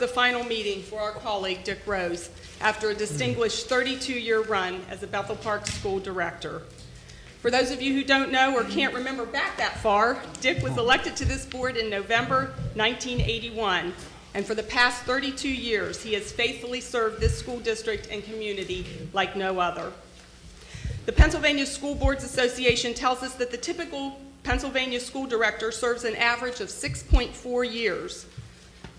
the final meeting for our colleague, Dick Rose, after a distinguished 32-year run as a Bethel Park School Director. For those of you who don't know or can't remember back that far, Dick was elected to this board in November 1981, and for the past 32 years, he has faithfully served this school district and community like no other. The Pennsylvania School Boards Association tells us that the typical Pennsylvania school director serves an average of 6.4 years,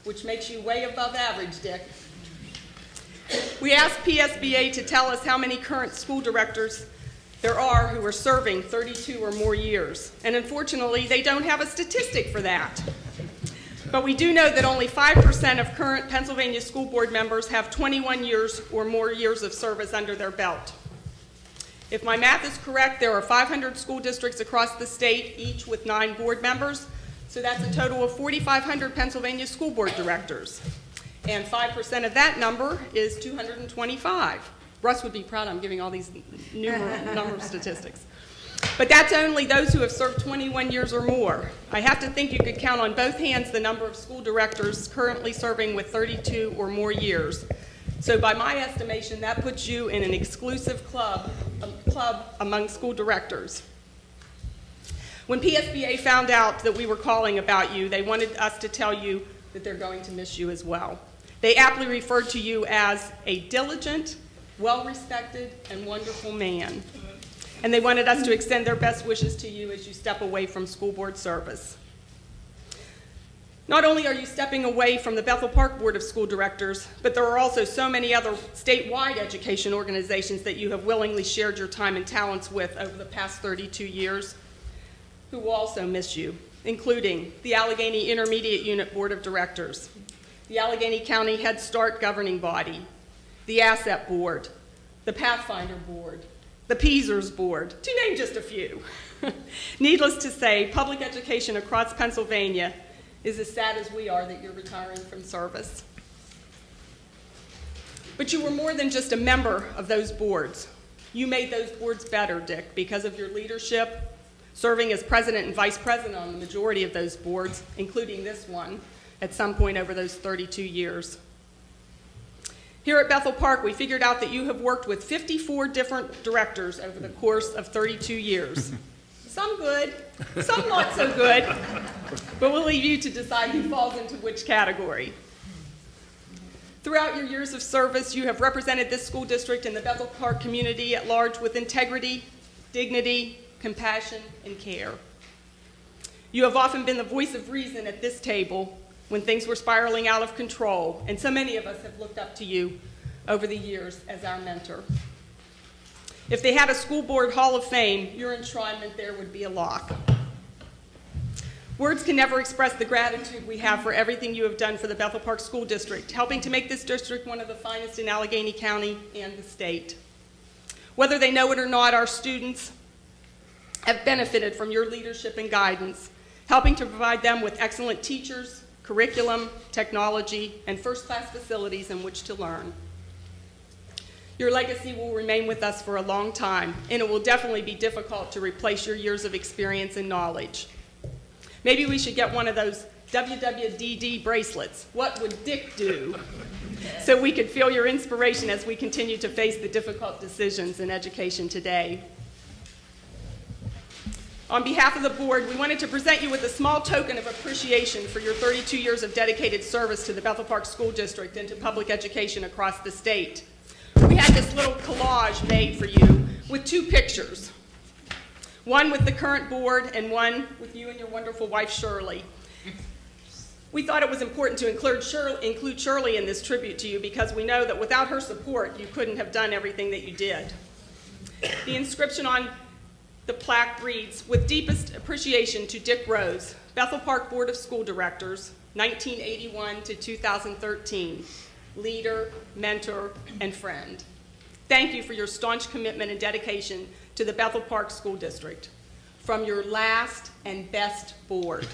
which makes you way above average, Dick. We asked PSBA to tell us how many current school directors there are who are serving 32 or more years, and unfortunately, they don't have a statistic for that. But we do know that only 5% of current Pennsylvania school board members have 21 years or more years of service under their belt. If my math is correct, there are 500 school districts across the state, each with 9 board members, so that's a total of 4,500 Pennsylvania school board directors. And 5% of that number is 225. Russ would be proud I'm giving all these number statistics. But that's only those who have served 21 years or more. I have to think you could count on both hands the number of school directors currently serving with 32 or more years. So by my estimation, that puts you in an exclusive club among school directors. When PSBA found out that we were calling about you, they wanted us to tell you that they're going to miss you as well. They aptly referred to you as a diligent, well-respected, and wonderful man. And they wanted us to extend their best wishes to you as you step away from school board service. Not only are you stepping away from the Bethel Park Board of School Directors, but there are also so many other statewide education organizations that you have willingly shared your time and talents with over the past 32 years who will also miss you, including the Allegheny Intermediate Unit Board of Directors, the Allegheny County Head Start Governing Body, the Asset Board, the Pathfinder Board, the Peasers Board, to name just a few. Needless to say, public education across Pennsylvania is as sad as we are that you're retiring from service. But you were more than just a member of those boards. You made those boards better, Dick, because of your leadership, serving as president and vice president on the majority of those boards, including this one, at some point over those 32 years. Here at Bethel Park, we figured out that you have worked with 54 different directors over the course of 32 years. Some good, some not so good, but we'll leave you to decide who falls into which category. Throughout your years of service, you have represented this school district and the Bethel Park community at large with integrity, dignity, compassion, and care. You have often been the voice of reason at this table when things were spiraling out of control, and so many of us have looked up to you over the years as our mentor. If they had a school board hall of fame, your enshrinement there would be a lock. Words can never express the gratitude we have for everything you have done for the Bethel Park School District, helping to make this district one of the finest in Allegheny County and the state. Whether they know it or not, our students have benefited from your leadership and guidance, helping to provide them with excellent teachers, curriculum, technology, and first-class facilities in which to learn. Your legacy will remain with us for a long time, and it will definitely be difficult to replace your years of experience and knowledge. Maybe we should get one of those WWDD bracelets. What would Dick do? So we could feel your inspiration as we continue to face the difficult decisions in education today. On behalf of the board, we wanted to present you with a small token of appreciation for your 32 years of dedicated service to the Bethel Park School District and to public education across the state. We had this little collage made for you with 2 pictures, one with the current board and one with you and your wonderful wife, Shirley. We thought it was important to include Shirley in this tribute to you because we know that without her support, you couldn't have done everything that you did. The inscription on the plaque reads, "With deepest appreciation to Dick Rose, Bethel Park Board of School Directors, 1981 to 2013, leader, mentor, and friend. Thank you for your staunch commitment and dedication to the Bethel Park School District. From your last and best board."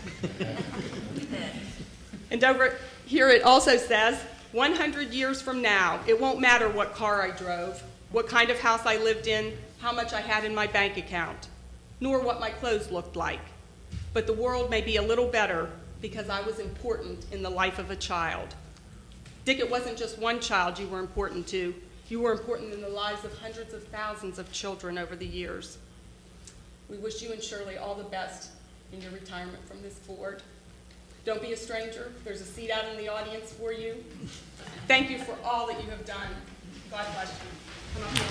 And over here it also says, 100 years from now, it won't matter what car I drove, what kind of house I lived in, how much I had in my bank account, nor what my clothes looked like. But the world may be a little better because I was important in the life of a child. Dick, it wasn't just one child you were important to. You were important in the lives of hundreds of thousands of children over the years. We wish you and Shirley all the best in your retirement from this board. Don't be a stranger. There's a seat out in the audience for you. Thank you for all that you have done. God bless you. Come up here.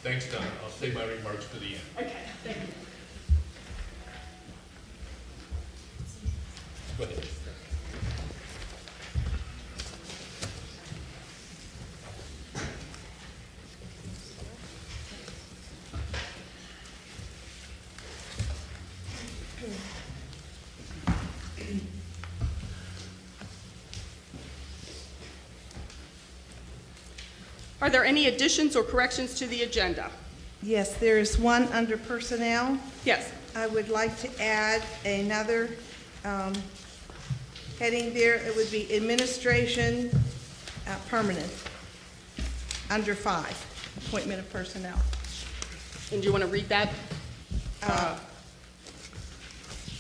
Thanks, Donna. I'll save my remarks to the end. Okay, thank you. Go ahead. Are there any additions or corrections to the agenda? Yes, there is one under personnel. Yes. I would like to add another heading there. It would be administration permanent, under 5, appointment of personnel. And do you want to read that?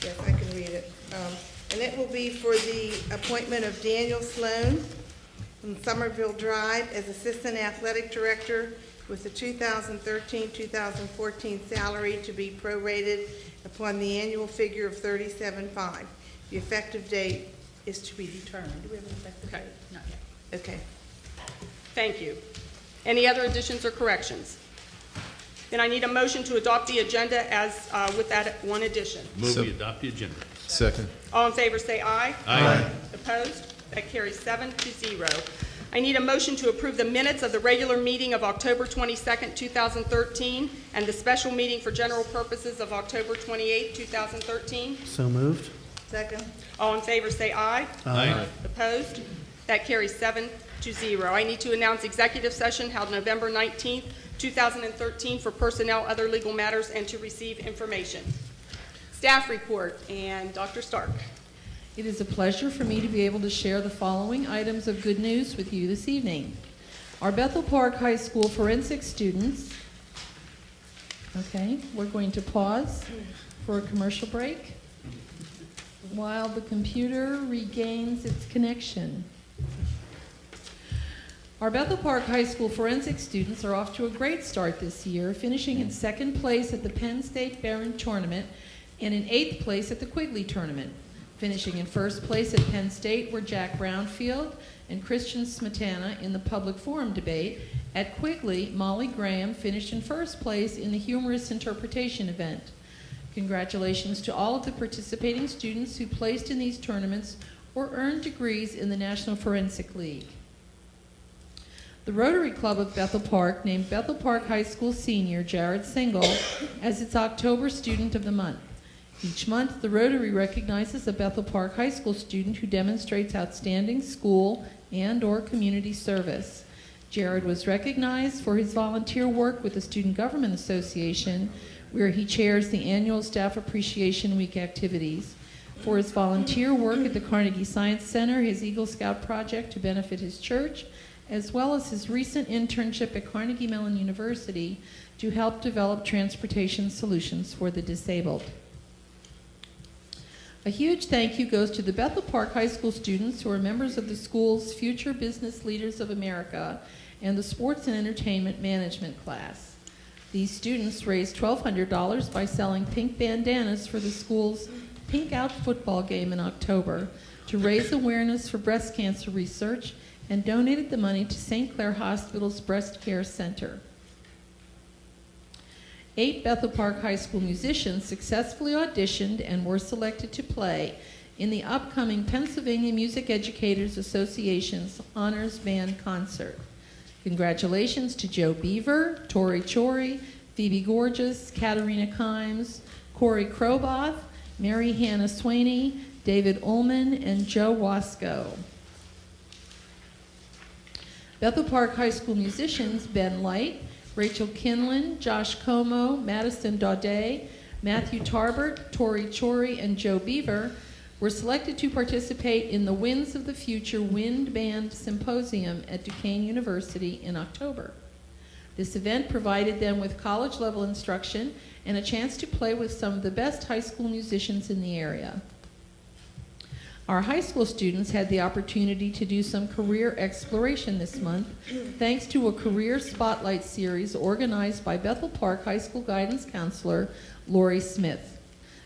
Yes, I can read it. And it will be for the appointment of Daniel Sloan from Somerville Drive as Assistant Athletic Director with the 2013-2014 salary to be prorated upon the annual figure of $37,500. The effective date is to be determined. Do we have an effective date? Not yet. Okay. Thank you. Any other additions or corrections? Then I need a motion to adopt the agenda as with that one addition. Move we adopt the agenda. Second. All in favor say aye. Aye. Opposed? That carries 7-0. I need a motion to approve the minutes of the regular meeting of October 22nd, 2013, and the special meeting for general purposes of October 28th, 2013. So moved. Second. All in favor say aye. Aye. Opposed? That carries 7-0. I need to announce executive session held November 19th, 2013 for personnel, other legal matters, and to receive information. Staff report, and Dr. Stark. It is a pleasure for me to be able to share the following items of good news with you this evening. Our Bethel Park High School forensic students, okay, we're going to pause for a commercial break while the computer regains its connection. Our Bethel Park High School forensic students are off to a great start this year, finishing in 2nd place at the Penn State Barron Tournament and in 8th place at the Quigley Tournament. Finishing in 1st place at Penn State were Jack Brownfield and Christian Smetana in the public forum debate. At Quigley, Molly Graham finished in 1st place in the humorous interpretation event. Congratulations to all of the participating students who placed in these tournaments or earned degrees in the National Forensic League. The Rotary Club of Bethel Park named Bethel Park High School senior Jared Single as its October Student of the Month. Each month, the Rotary recognizes a Bethel Park High School student who demonstrates outstanding school and/or community service. Jared was recognized for his volunteer work with the Student Government Association, where he chairs the annual Staff Appreciation Week activities, for his volunteer work at the Carnegie Science Center, his Eagle Scout project to benefit his church, as well as his recent internship at Carnegie Mellon University to help develop transportation solutions for the disabled. A huge thank you goes to the Bethel Park High School students who are members of the school's Future Business Leaders of America and the Sports and Entertainment Management class. These students raised $1,200 by selling pink bandanas for the school's Pink Out football game in October to raise awareness for breast cancer research and donated the money to St. Clair Hospital's Breast Care Center. 8 Bethel Park High School musicians successfully auditioned and were selected to play in the upcoming Pennsylvania Music Educators Association's Honors Band Concert. Congratulations to Joe Beaver, Tori Chori, Phoebe Gorgeous, Katarina Kimes, Corey Kroboth, Mary Hannah Swaney, David Ullman, and Joe Wasco. Bethel Park High School musicians Ben Light, Rachel Kinlan, Josh Como, Madison Daudet, Matthew Tarbert, Tori Chory, and Joe Beaver were selected to participate in the Winds of the Future Wind Band Symposium at Duquesne University in October. This event provided them with college-level instruction and a chance to play with some of the best high school musicians in the area. Our high school students had the opportunity to do some career exploration this month, thanks to a career spotlight series organized by Bethel Park High School guidance counselor Lori Smith.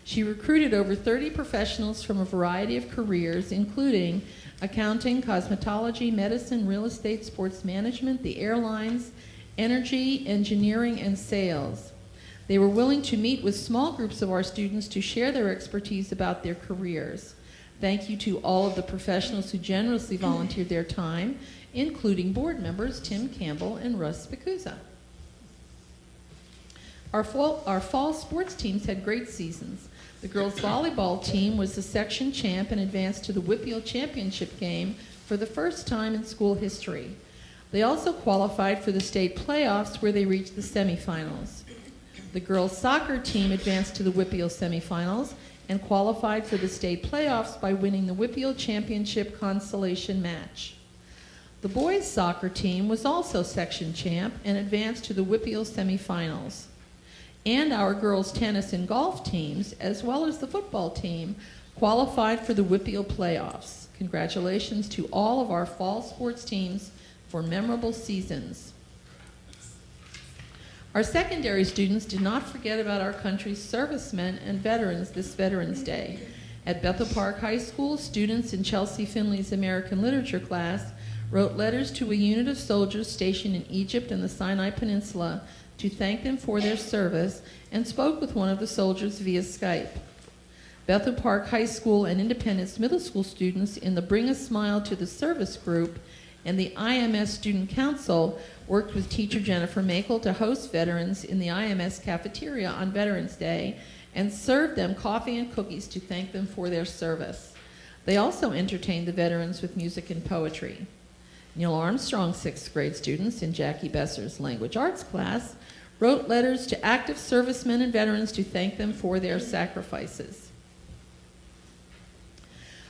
She recruited over 30 professionals from a variety of careers, including accounting, cosmetology, medicine, real estate, sports management, the airlines, energy, engineering, and sales. They were willing to meet with small groups of our students to share their expertise about their careers. Thank you to all of the professionals who generously volunteered their time, including board members Tim Campbell and Russ Spicuzza. Our fall sports teams had great seasons. The girls' volleyball team was the section champ and advanced to the Whitfield Championship game for the first time in school history. They also qualified for the state playoffs where they reached the semifinals. The girls' soccer team advanced to the Whitfield semifinals and qualified for the state playoffs by winning the Whitfield Championship consolation match. The boys' soccer team was also section champ and advanced to the Whitfield semifinals. And our girls' tennis and golf teams, as well as the football team, qualified for the Whitfield playoffs. Congratulations to all of our fall sports teams for memorable seasons. Our secondary students did not forget about our country's servicemen and veterans this Veterans Day. At Bethel Park High School, students in Chelsea Finley's American Literature class wrote letters to a unit of soldiers stationed in Egypt and the Sinai Peninsula to thank them for their service and spoke with one of the soldiers via Skype. Bethel Park High School and Independence Middle School students in the Bring a Smile to the Service group and the IMS Student Council worked with teacher Jennifer Makel to host veterans in the IMS cafeteria on Veterans Day and served them coffee and cookies to thank them for their service. They also entertained the veterans with music and poetry. Neil Armstrong 6th grade students in Jackie Besser's language arts class wrote letters to active servicemen and veterans to thank them for their sacrifices.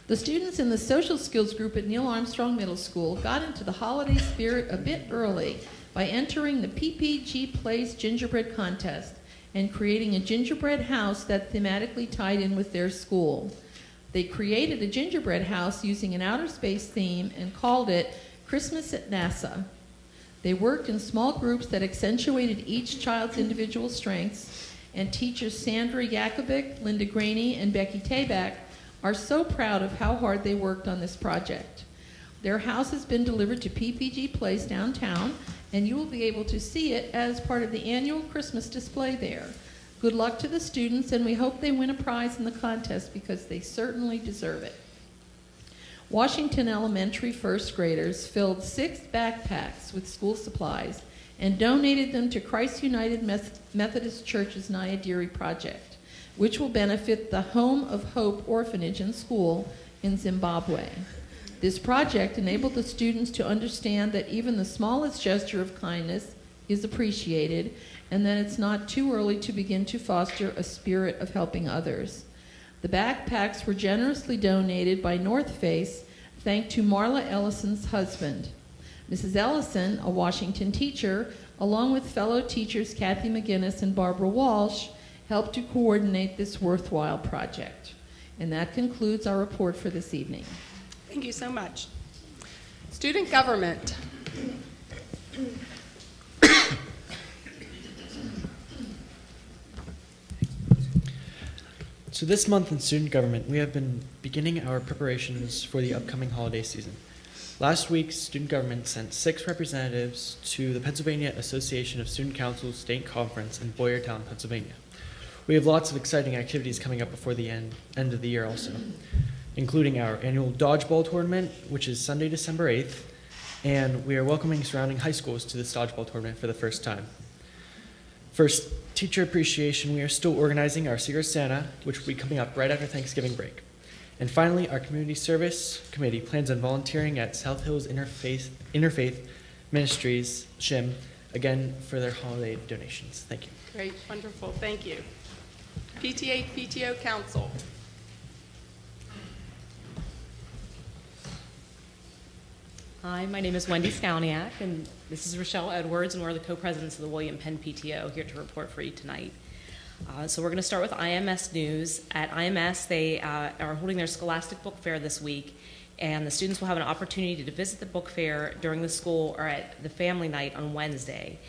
The students in the social skills group at Neil Armstrong Middle School got into the holiday spirit a bit early by entering the PPG Plays Gingerbread Contest and creating a gingerbread house that thematically tied in with their school. They created a gingerbread house using an outer space theme and called it Christmas at NASA. They worked in small groups that accentuated each child's individual strengths, and teachers Sandra Yakovic, Linda Graney, and Becky Tabak are so proud of how hard they worked on this project. Their house has been delivered to PPG Place downtown, and you will be able to see it as part of the annual Christmas display there. Good luck to the students, and we hope they win a prize in the contest because they certainly deserve it. Washington Elementary first graders filled 6 backpacks with school supplies and donated them to Christ United Methodist Church's Nyadiri project, which will benefit the Home of Hope Orphanage and School in Zimbabwe. This project enabled the students to understand that even the smallest gesture of kindness is appreciated and that it's not too early to begin to foster a spirit of helping others. The backpacks were generously donated by North Face, thanks to Marla Ellison's husband. Mrs. Ellison, a Washington teacher, along with fellow teachers Kathy McGinnis and Barbara Walsh, helped to coordinate this worthwhile project. And that concludes our report for this evening. Thank you so much. Student government. So this month in student government, we have been beginning our preparations for the upcoming holiday season. Last week, student government sent 6 representatives to the Pennsylvania Association of Student Councils State Conference in Boyertown, Pennsylvania. We have lots of exciting activities coming up before the end of the year also, including our annual dodgeball tournament, which is Sunday, December 8th, and we are welcoming surrounding high schools to this dodgeball tournament for the first time. First, teacher appreciation, we are still organizing our Secret Santa, which will be coming up right after Thanksgiving break. And finally, our community service committee plans on volunteering at South Hills Interfaith Ministries, SHIM, again for their holiday donations. Thank you. Great, wonderful, thank you. PTA, PTO Council. Hi, my name is Wendy Skalniak, and this is Rochelle Edwards, and we're the co-presidents of the William Penn PTO here to report for you tonight. So we're going to start with IMS news. At IMS, they are holding their Scholastic Book Fair this week, and the students will have an opportunity to visit the book fair during the school or at the family night on Wednesday,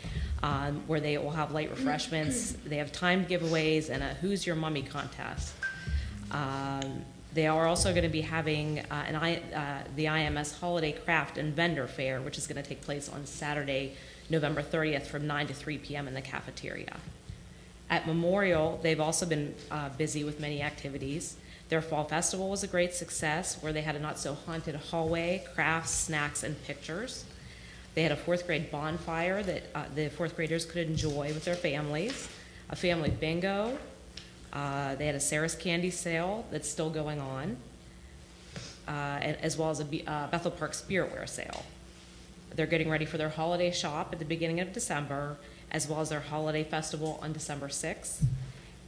where they will have light refreshments. They have timed giveaways and a Who's Your Mummy contest. They are also going to be having the IMS Holiday Craft and Vendor Fair, which is going to take place on Saturday, November 30th from 9 to 3 p.m. in the cafeteria. At Memorial, they've also been busy with many activities. Their fall festival was a great success, where they had a not-so-haunted hallway, crafts, snacks, and pictures. They had a fourth grade bonfire that the fourth graders could enjoy with their families, a family bingo. They had a Sarah's Candy sale that's still going on, as well as a Bethel Park Spiritware sale. They're getting ready for their holiday shop at the beginning of December, as well as their holiday festival on December 6th.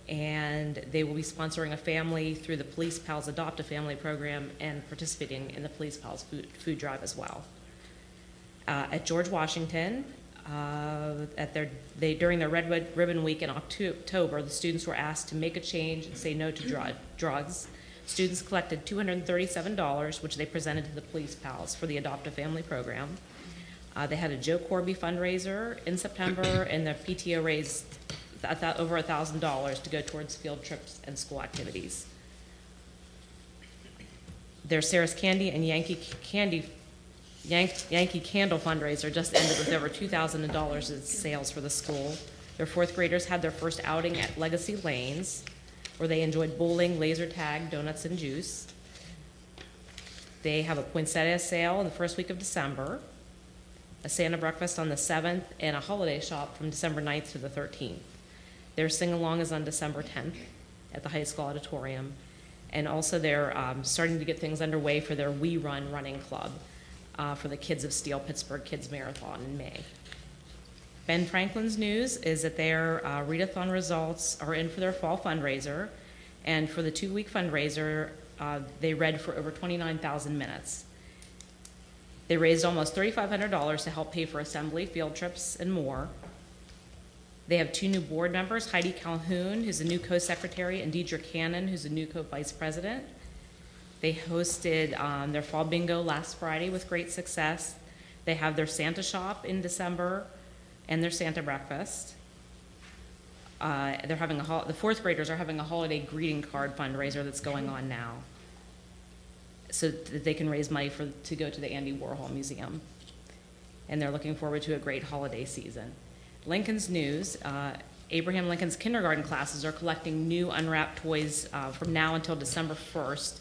And they will be sponsoring a family through the Police Pals Adopt a Family program and participating in the Police Pals food drive as well. At George Washington, during their Red Ribbon Week in October, the students were asked to make a change and say no to drugs. Students collected $237, which they presented to the Police Pals for the Adopt a Family program. They had a Joe Corby fundraiser in September, and the PTO raised over $1,000 to go towards field trips and school activities. Their Sarah's Candy and Yankee Candle fundraiser just ended with over $2,000 in sales for the school. Their fourth graders had their first outing at Legacy Lanes, where they enjoyed bowling, laser tag, donuts, and juice. They have a poinsettia sale in the first week of December, a Santa breakfast on the 7th, and a holiday shop from December 9th to the 13th. Their sing-along is on December 10th at the high school auditorium. And also they're starting to get things underway for their We Run running club for the Kids of Steel Pittsburgh Kids Marathon in May. Ben Franklin's news is that their readathon results are in for their fall fundraiser. And for the 2-week fundraiser, they read for over 29,000 minutes. They raised almost $3,500 to help pay for assembly, field trips, and more. They have 2 new board members, Heidi Calhoun, who's a new co-secretary, and Deidre Cannon, who's a new co-vice president. They hosted their fall bingo last Friday with great success. They have their Santa shop in December and their Santa breakfast. They're having the fourth graders are having a holiday greeting card fundraiser that's going on now, so that they can raise money to go to the Andy Warhol Museum. And they're looking forward to a great holiday season. Lincoln's news, Abraham Lincoln's kindergarten classes are collecting new unwrapped toys from now until December 1st,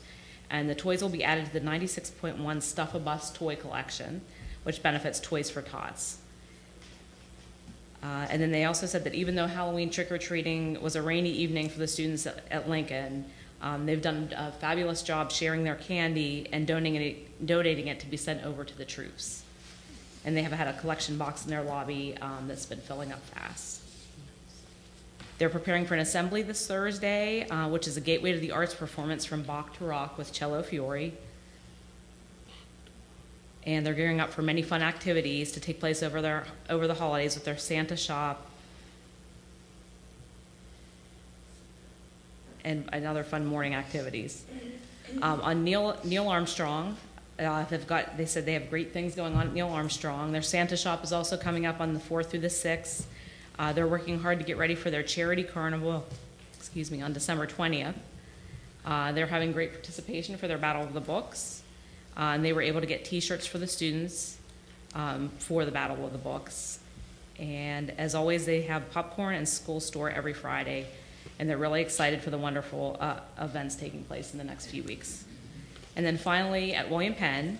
and the toys will be added to the 96.1 Stuff-A-Bus toy collection, which benefits Toys for Tots. And then they also said that even though Halloween trick-or-treating was a rainy evening for the students at Lincoln, they've done a fabulous job sharing their candy and donating it to be sent over to the troops. And they have had a collection box in their lobby that's been filling up fast. They're preparing for an assembly this Thursday, which is a gateway to the arts performance from Bach to Rock with Cello Fiore. And they're gearing up for many fun activities to take place over the holidays with their Santa shop and other fun morning activities. On Neil Armstrong, they said they have great things going on at Neil Armstrong. Their Santa shop is also coming up on the 4th through the 6th. They're working hard to get ready for their charity carnival, on December 20th. They're having great participation for their Battle of the Books. And they were able to get t-shirts for the students for the Battle of the Books. And as always, they have popcorn and school store every Friday. And they're really excited for the wonderful events taking place in the next few weeks. And then finally, at William Penn,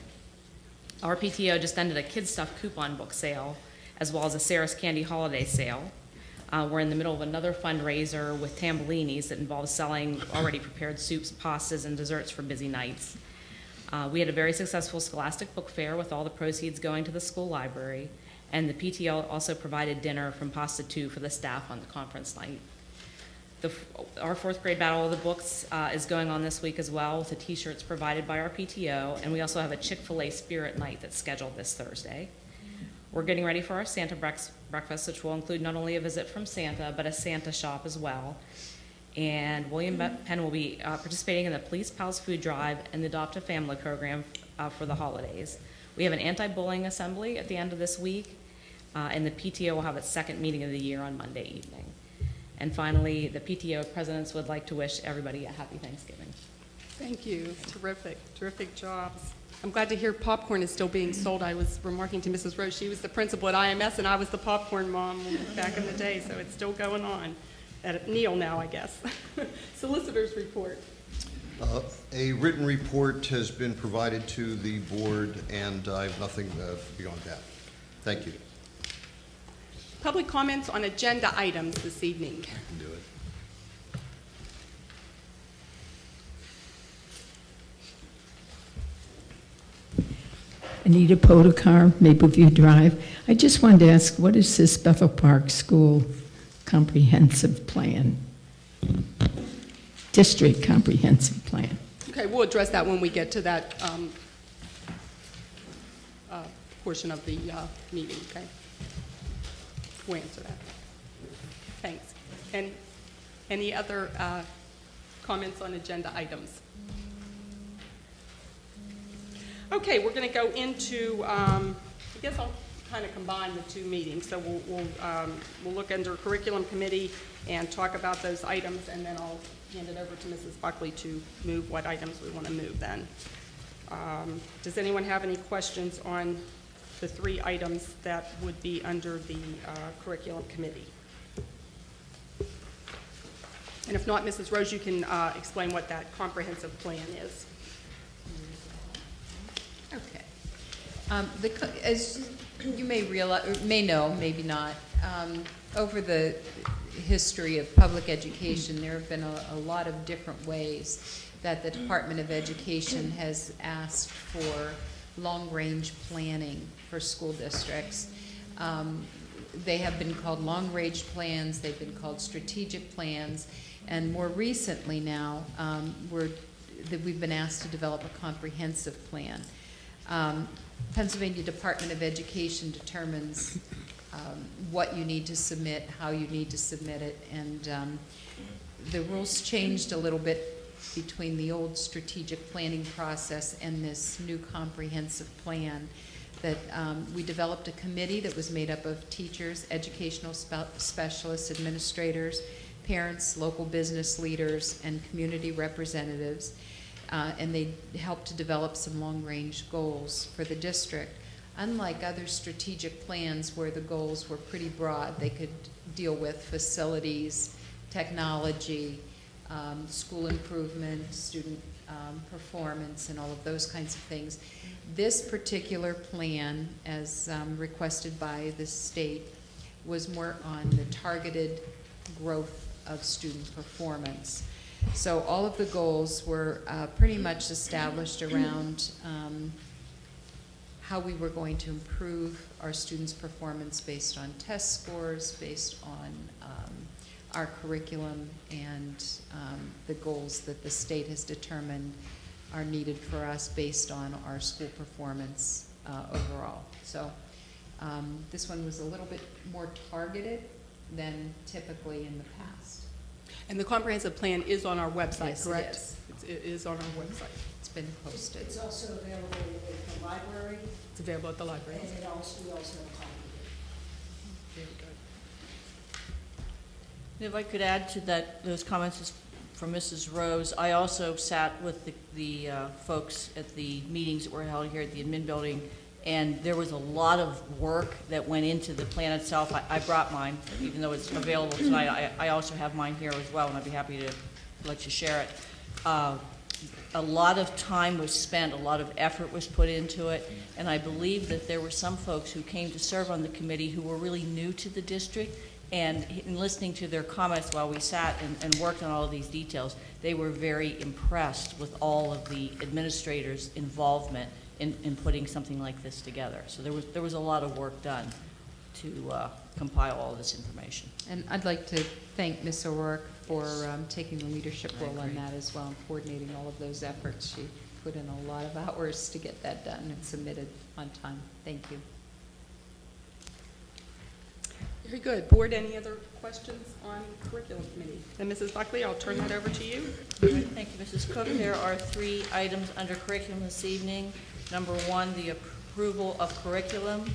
our PTO just ended a Kid Stuff coupon book sale, as well as a Sarah's Candy holiday sale. We're in the middle of another fundraiser with Tambellinis that involves selling already prepared soups, pastas, and desserts for busy nights. We had a very successful Scholastic Book Fair with all the proceeds going to the school library. And the PTO also provided dinner from Pasta 2 for the staff on the conference night. Our fourth grade Battle of the Books is going on this week as well, with the t-shirts provided by our PTO, and we also have a Chick-fil-A Spirit Night that's scheduled this Thursday. We're getting ready for our Santa breakfast, which will include not only a visit from Santa, but a Santa shop as well. And William Penn will be participating in the Police Pals Food Drive and the Adopt a Family program for the holidays. We have an anti-bullying assembly at the end of this week, and the PTO will have its second meeting of the year on Monday evening. And finally, the PTO presidents would like to wish everybody a happy Thanksgiving. Thank you. Terrific, terrific jobs. I'm glad to hear popcorn is still being sold. I was remarking to Mrs. Rose, she was the principal at IMS, and I was the popcorn mom back in the day, so it's still going on. At Neil now, I guess. Solicitor's report. A written report has been provided to the board, and I have nothing beyond that. Thank you. Public comments on agenda items this evening. I can do it. Anita Podokar, Mapleview Drive. I just wanted to ask, what is this Bethel Park School Comprehensive Plan? District Comprehensive Plan. Okay, we'll address that when we get to that portion of the meeting, okay? We'll answer that. Thanks. Any other comments on agenda items? Okay, we're going to go into, I guess I'll kind of combine the two meetings. So we'll look under curriculum committee and talk about those items, and then I'll hand it over to Mrs. Buckley to move what items we want to move then. Does anyone have any questions on the three items that would be under the curriculum committee? And if not, Mrs. Rose, you can explain what that comprehensive plan is. Okay. As you may realize, or may know, maybe not, over the history of public education, there have been a lot of different ways that the Department of Education has asked for long-range planning for school districts. They have been called long-range plans, they've been called strategic plans, and more recently now, we've been asked to develop a comprehensive plan. Pennsylvania Department of Education determines what you need to submit, how you need to submit it, and the rules changed a little bit between the old strategic planning process and this new comprehensive plan. That we developed a committee that was made up of teachers, educational specialists, administrators, parents, local business leaders, and community representatives. And they helped to develop some long-range goals for the district. Unlike other strategic plans where the goals were pretty broad, they could deal with facilities, technology, school improvement, student performance, and all of those kinds of things. This particular plan, as requested by the state, was more on the targeted growth of student performance. So all of the goals were pretty much established around how we were going to improve our students' performance based on test scores, based on our curriculum, and the goals that the state has determined are needed for us based on our school performance overall. So this one was a little bit more targeted than typically in the past. And the comprehensive plan is on our website, Yes, correct? it is. It is on our website. It's been posted. It's also available at the library, It's available at the library. and we also have copied Very good. And if I could add to that, those comments from Mrs. Rose, I also sat with the folks at the meetings that were held here at the admin building, and there was a lot of work that went into the plan itself. I brought mine, even though it's available tonight. I also have mine here as well, and I'd be happy to let you share it. A lot of time was spent, a lot of effort was put into it, and I believe that there were some folks who came to serve on the committee who were really new to the district, and in listening to their comments while we sat and worked on all of these details, they were very impressed with all of the administrators' involvement in putting something like this together. So there was a lot of work done compile all this information. And I'd like to thank Ms. O'Rourke for taking the leadership role on that as well, and coordinating all of those efforts. She put in a lot of hours to get that done and submitted on time. Thank you. Very good. Board, any other questions on curriculum committee? Then Mrs. Buckley, I'll turn that over to you. Thank you, Mrs. Cook. There are 3 items under curriculum this evening. Number 1, the approval of curriculum.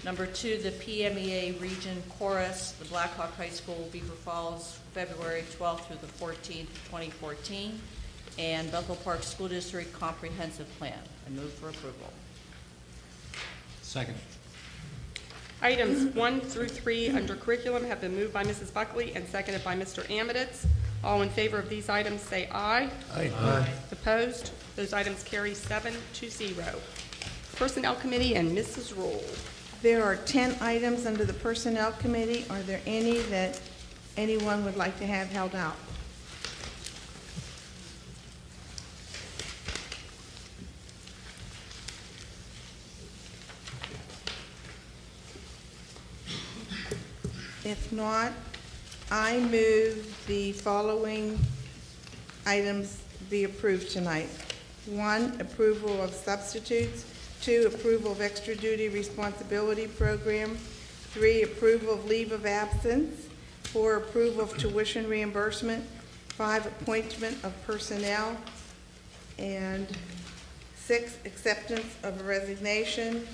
Number 2, the PMEA Region Chorus, the Blackhawk High School, Beaver Falls, February 12th through the 14th, 2014. And Bethel Park School District Comprehensive Plan. I move for approval. Second. Items 1 through 3 under curriculum have been moved by Mrs. Buckley and seconded by Mr. Amiditz. All in favor of these items say aye. Aye. Aye. Opposed? Those items carry 7-0. Personnel Committee and Mrs. Rule. There are 10 items under the Personnel Committee. Are there any that anyone would like to have held out? If not, I move the following items be approved tonight. 1, approval of substitutes. 2, approval of extra duty responsibility program. 3, approval of leave of absence. 4, approval of tuition reimbursement. 5, appointment of personnel. And 6, acceptance of a resignation.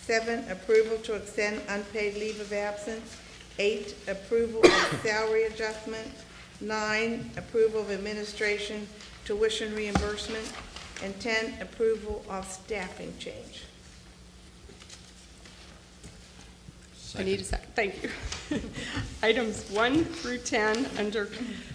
7, approval to extend unpaid leave of absence. 8, approval of salary adjustment. 9, approval of administration tuition reimbursement. And 10, approval of staffing change. I need a second. Thank you. Items 1 through 10 under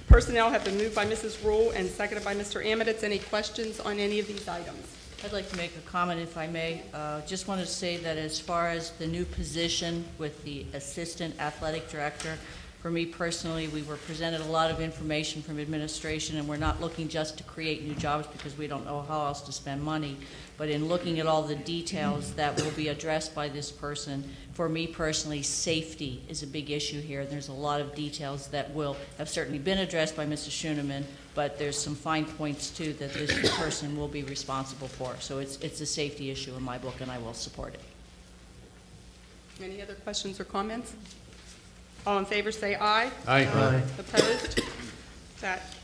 personnel have been moved by Mrs. Rule and seconded by Mr. Amiditz. Any questions on any of these items? I'd like to make a comment, if I may. Just wanted to say that as far as the new position with the Assistant Athletic Director, for me personally, we were presented a lot of information from administration, and we're not looking just to create new jobs because we don't know how else to spend money, but in looking at all the details that will be addressed by this person, for me personally, safety is a big issue here. There's a lot of details that will have certainly been addressed by Mr. Schoeneman, but there's some fine points too that this person will be responsible for. So it's a safety issue in my book, and I will support it. Any other questions or comments? All in favor say aye. Aye. Aye. Opposed?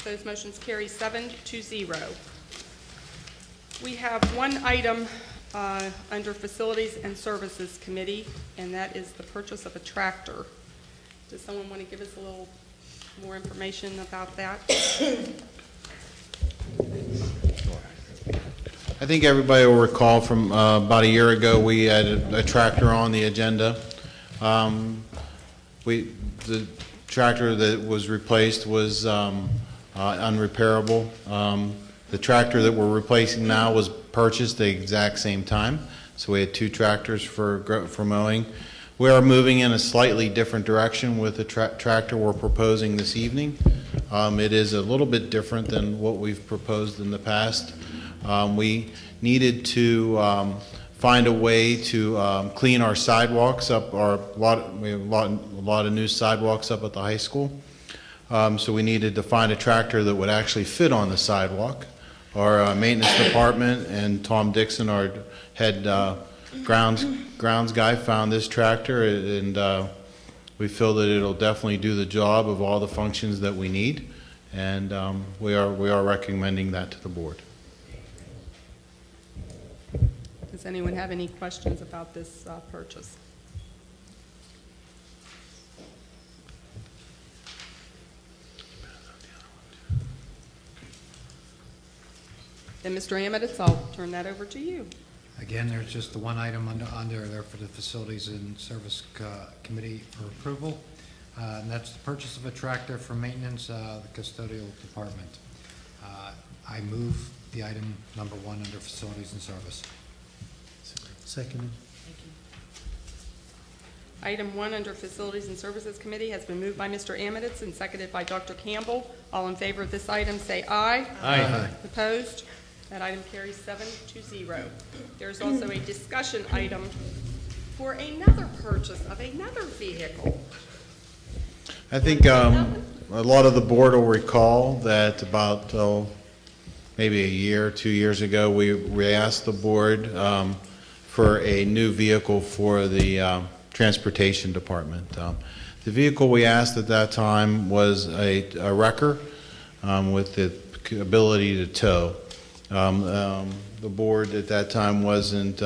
Those motions carry 7-0. We have one item under Facilities and Services Committee, and that is the purchase of a tractor. Does someone want to give us a little more information about that? I think everybody will recall from about a year ago, we had a tractor on the agenda. The tractor that was replaced was unrepairable. The tractor that we're replacing now was purchased at the exact same time, so we had 2 tractors for mowing. We are moving in a slightly different direction with the tractor we're proposing this evening. It is a little bit different than what we've proposed in the past. We needed to find a way to clean our sidewalks up. We have a lot of new sidewalks up at the high school. So we needed to find a tractor that would actually fit on the sidewalk. Our maintenance department and Tom Dixon, our head grounds guy, found this tractor, and we feel that it'll definitely do the job of all the functions that we need, and we are recommending that to the board. Does anyone have any questions about this purchase? Then, Mr. Amiditz, I'll turn that over to you. Again, there's just the one item under there for the Facilities and Service Committee for approval, and that's the purchase of a tractor for maintenance, the custodial department. I move the item number 1 under Facilities and Service. Second. Item 1 under Facilities and Services Committee has been moved by Mr. Amiditz and seconded by Dr. Campbell. All in favor of this item say aye. Aye. Opposed? That item carries 7-0. There's also a discussion item for another purchase of another vehicle. I think a lot of the board will recall that about maybe a year or 2 years ago, we asked the board for a new vehicle for the transportation department. The vehicle we asked at that time was a wrecker with the ability to tow. The board at that time wasn't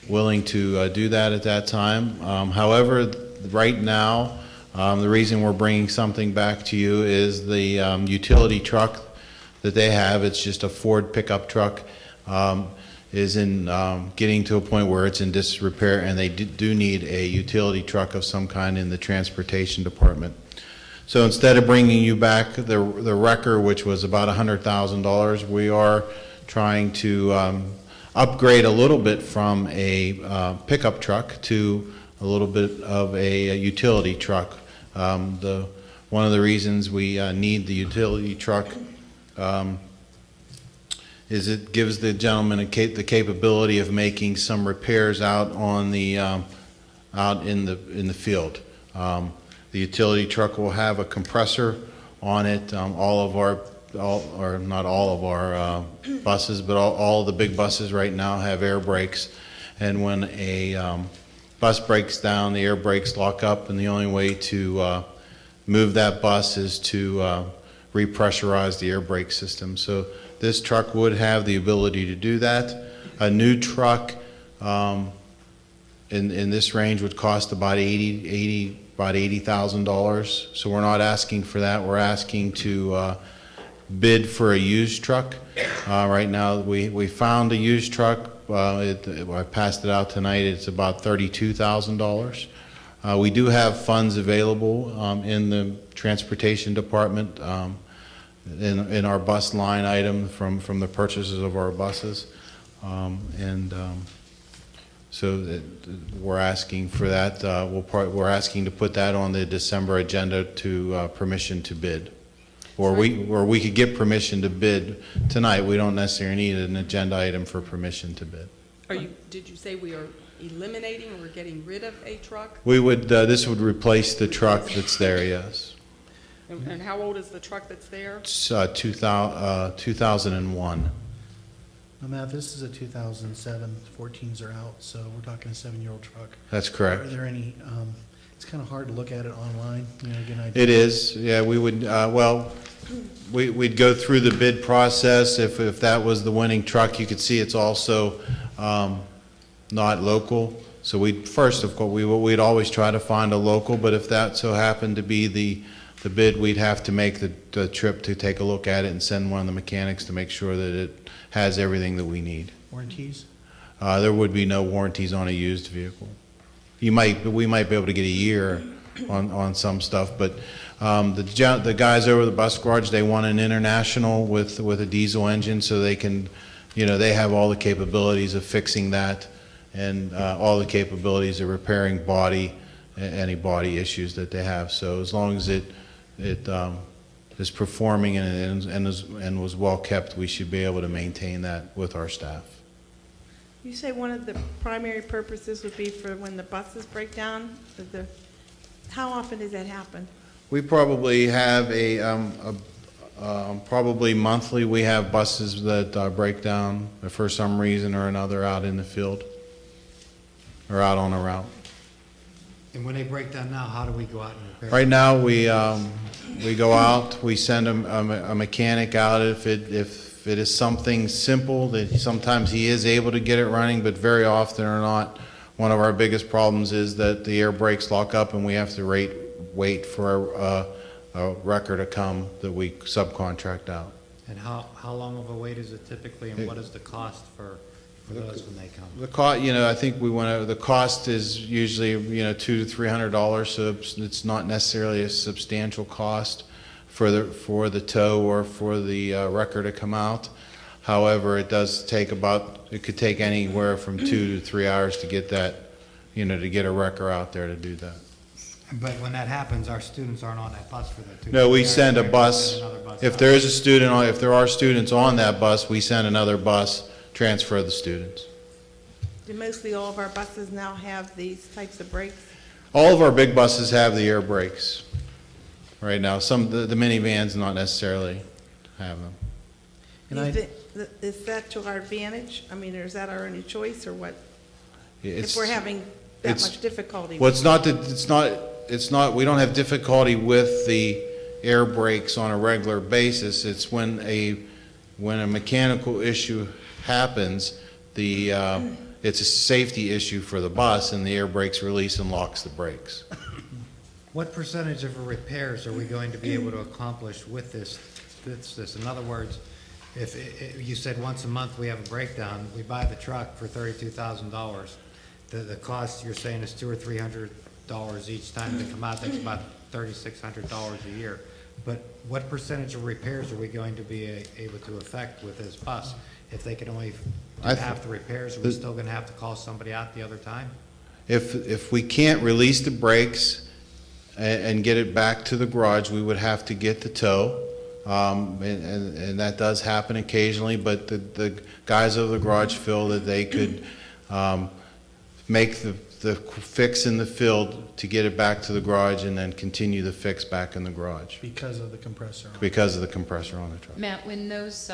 willing to do that at that time. However, right now, the reason we're bringing something back to you is the utility truck that they have. It's just a Ford pickup truck. Is in getting to a point where it's in disrepair, and they do need a utility truck of some kind in the transportation department. So instead of bringing you back the wrecker, which was about $100,000, we are trying to upgrade a little bit from a pickup truck to a little bit of a utility truck. One of the reasons we need the utility truck is it gives the gentleman the capability of making some repairs out on the out in the field. The utility truck will have a compressor on it. All of our, or not all of our buses, but all of the big buses right now have air brakes. And when a bus breaks down, the air brakes lock up, and the only way to move that bus is to repressurize the air brake system. So this truck would have the ability to do that. A new truck in this range would cost about $80,000. So we're not asking for that. We're asking to bid for a used truck. Right now, we found a used truck. I passed it out tonight. It's about $32,000. We do have funds available in the transportation department. In our bus line item from the purchases of our buses. So we're asking for that. We're asking to put that on the December agenda to permission to bid. Or we could get permission to bid tonight. We don't necessarily need an agenda item for permission to bid. Did you say we are eliminating or getting rid of a truck? We would, this would replace the truck that's there, yes. And how old is the truck that's there? It's 2001. No, Matt, this is a 2007. 14s are out, so we're talking a 7-year-old truck. That's correct. Are there any, it's kind of hard to look at it online. You know, again, it is, yeah, we would, well, we'd go through the bid process. If that was the winning truck, you could see it's also not local. So we'd first, of course, we'd always try to find a local, but if that so happened to be the bid, we'd have to make the trip to take a look at it and send one of the mechanics to make sure that it has everything that we need. Warranties? There would be no warranties on a used vehicle. We might be able to get a year on some stuff, but the guys over the bus garage, they want an International with a diesel engine, so they can, they have all the capabilities of fixing that and all the capabilities of repairing any body issues that they have. So as long as it is performing and was well kept, we should be able to maintain that with our staff. You say one of the primary purposes would be for when the buses break down? How often does that happen? We probably have probably monthly, we have buses that break down for some reason or another out in the field or out on a route. And when they break down now, how do we go out and repair? Right now, we go out, we send a mechanic out if it is something simple that sometimes he is able to get it running, but very often or not, one of our biggest problems is that the air brakes lock up and we have to wait for a wrecker to come that we subcontract out. And how long of a wait is it typically, and what is the cost for those when they come? The cost, I think the cost is usually, $200 to $300, so it's not necessarily a substantial cost for the tow or for the wrecker to come out. However, it does take it could take anywhere from 2 to 3 hours to get that, to get a wrecker out there to do that. But when that happens, our students aren't on that bus for that 2 No, we hours. send a bus. If there is a student, if there are students on that bus, we send another bus, transfer the students. Do mostly all of our buses now have these types of brakes? All of our big buses have the air brakes right now. Some, the minivans not necessarily have them. Do you think is that to our advantage? I mean, or is that our only choice, or what? If we're having that much difficulty? Well, it's not that, it's not, we don't have difficulty with the air brakes on a regular basis. It's when a mechanical issue happens, it's a safety issue for the bus, and the air brakes release and locks the brakes. What percentage of repairs are we going to be able to accomplish with this? In other words, if you said once a month we have a breakdown, we buy the truck for $32,000. The cost you're saying is $200 or $300 each time to come out. That's about $3,600 a year. But what percentage of repairs are we going to be able to effect with this bus? If they can only do half the repairs, are we still going to have to call somebody out the other time? If we can't release the brakes and get it back to the garage, we would have to get the tow. And that does happen occasionally, but the guys of the garage feel that they could make the fix in the field to get it back to the garage and then continue the fix back in the garage. Because of the compressor. Because of the compressor on the truck. Matt, when those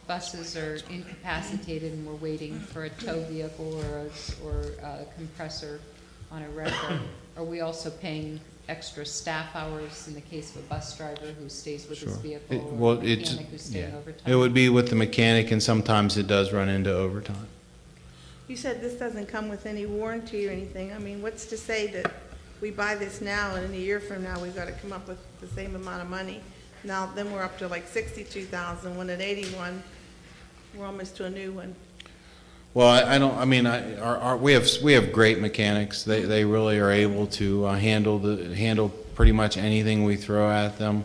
buses are incapacitated and we're waiting for a tow vehicle or a compressor on a regular, are we also paying extra staff hours in the case of a bus driver who stays with his vehicle, or a mechanic who's staying overtime? It would be with the mechanic, and sometimes it does run into overtime. You said this doesn't come with any warranty or anything. I mean, what's to say that we buy this now and in a year from now we've got to come up with the same amount of money? Now, then we're up to like $62,000, when at 81, we're almost to a new one. Well, we have great mechanics. They really are able to handle pretty much anything we throw at them.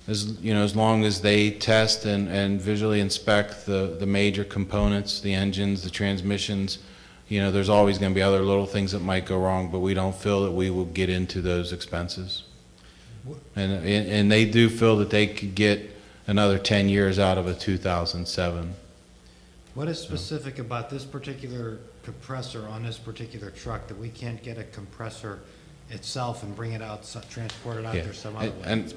As long as they test and visually inspect the major components, the engines, the transmissions, there's always going to be other little things that might go wrong, but we don't feel that we will get into those expenses. And they do feel that they could get another 10 years out of a 2007. What is specific about this particular compressor on this particular truck that we can't get a compressor itself and bring it out, transport it out there some other way? And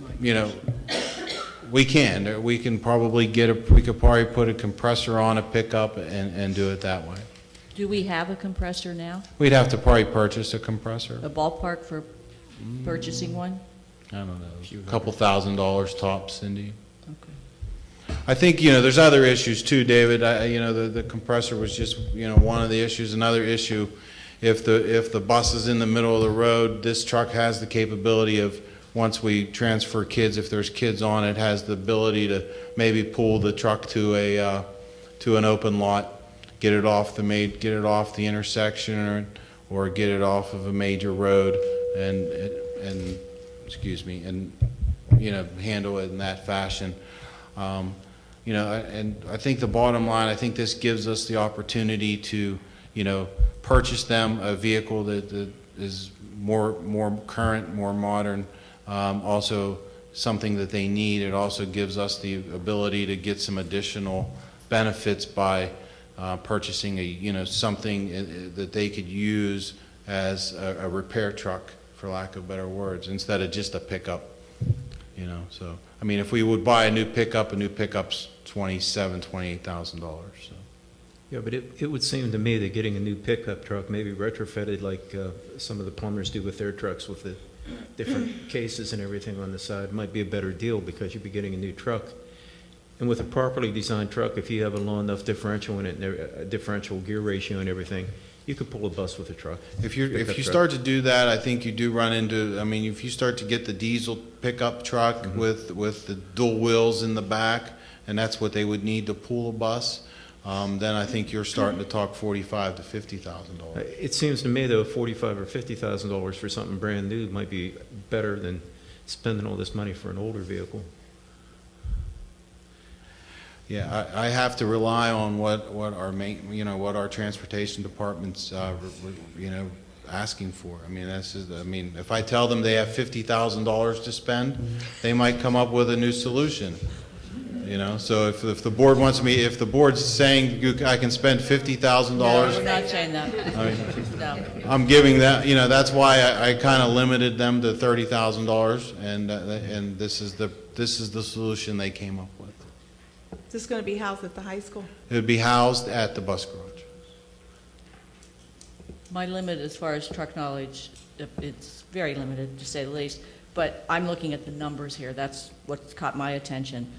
we can probably we could probably put a compressor on a pickup and do it that way. Do we have a compressor now? We'd have to probably purchase a compressor. A ballpark for purchasing one? I don't know, a couple $1,000 tops, Cindy. Okay. I think, there's other issues too, David. The compressor was just, one of the issues. Another issue, if the bus is in the middle of the road, this truck has the capability of, once we transfer kids, if there's kids on it, has the ability to maybe pull the truck to an open lot, get it off the intersection, or get it off of a major road, and handle it in that fashion. And I think the bottom line, I think this gives us the opportunity to, purchase them a vehicle that is more current, more modern, also something that they need. It also gives us the ability to get some additional benefits by purchasing something that they could use as a repair truck, for lack of better words, instead of just a pickup. So if we would buy a new pickup's $27,000, $28,000. So. Yeah, but it would seem to me that getting a new pickup truck, maybe retrofitted like some of the plumbers do with their trucks, with the different cases and everything on the side, might be a better deal, because you'd be getting a new truck. And with a properly designed truck, if you have a low enough differential in it, and a differential gear ratio and everything, you could pull a bus with a truck. If you start to do that, I think you do run into, if you start to get the diesel pickup truck with the dual wheels in the back, and that's what they would need to pull a bus, then I think you're starting to talk $45,000 to $50,000. It seems to me, though, $45,000 or $50,000 for something brand new might be better than spending all this money for an older vehicle. Yeah, I have to rely on what our transportation department's asking for. If I tell them they have $50,000 to spend, they might come up with a new solution. you know? So if the board wants me, if the board's saying I can spend $50,000. No, we're not saying that. No. I'm giving that, you know, that's why I kind of limited them to $30,000, and this is the solution they came up with. Is this going to be housed at the high school? It would be housed at the bus garage. My limit as far as truck knowledge, it's very limited, to say the least. But I'm looking at the numbers here. That's what's caught my attention.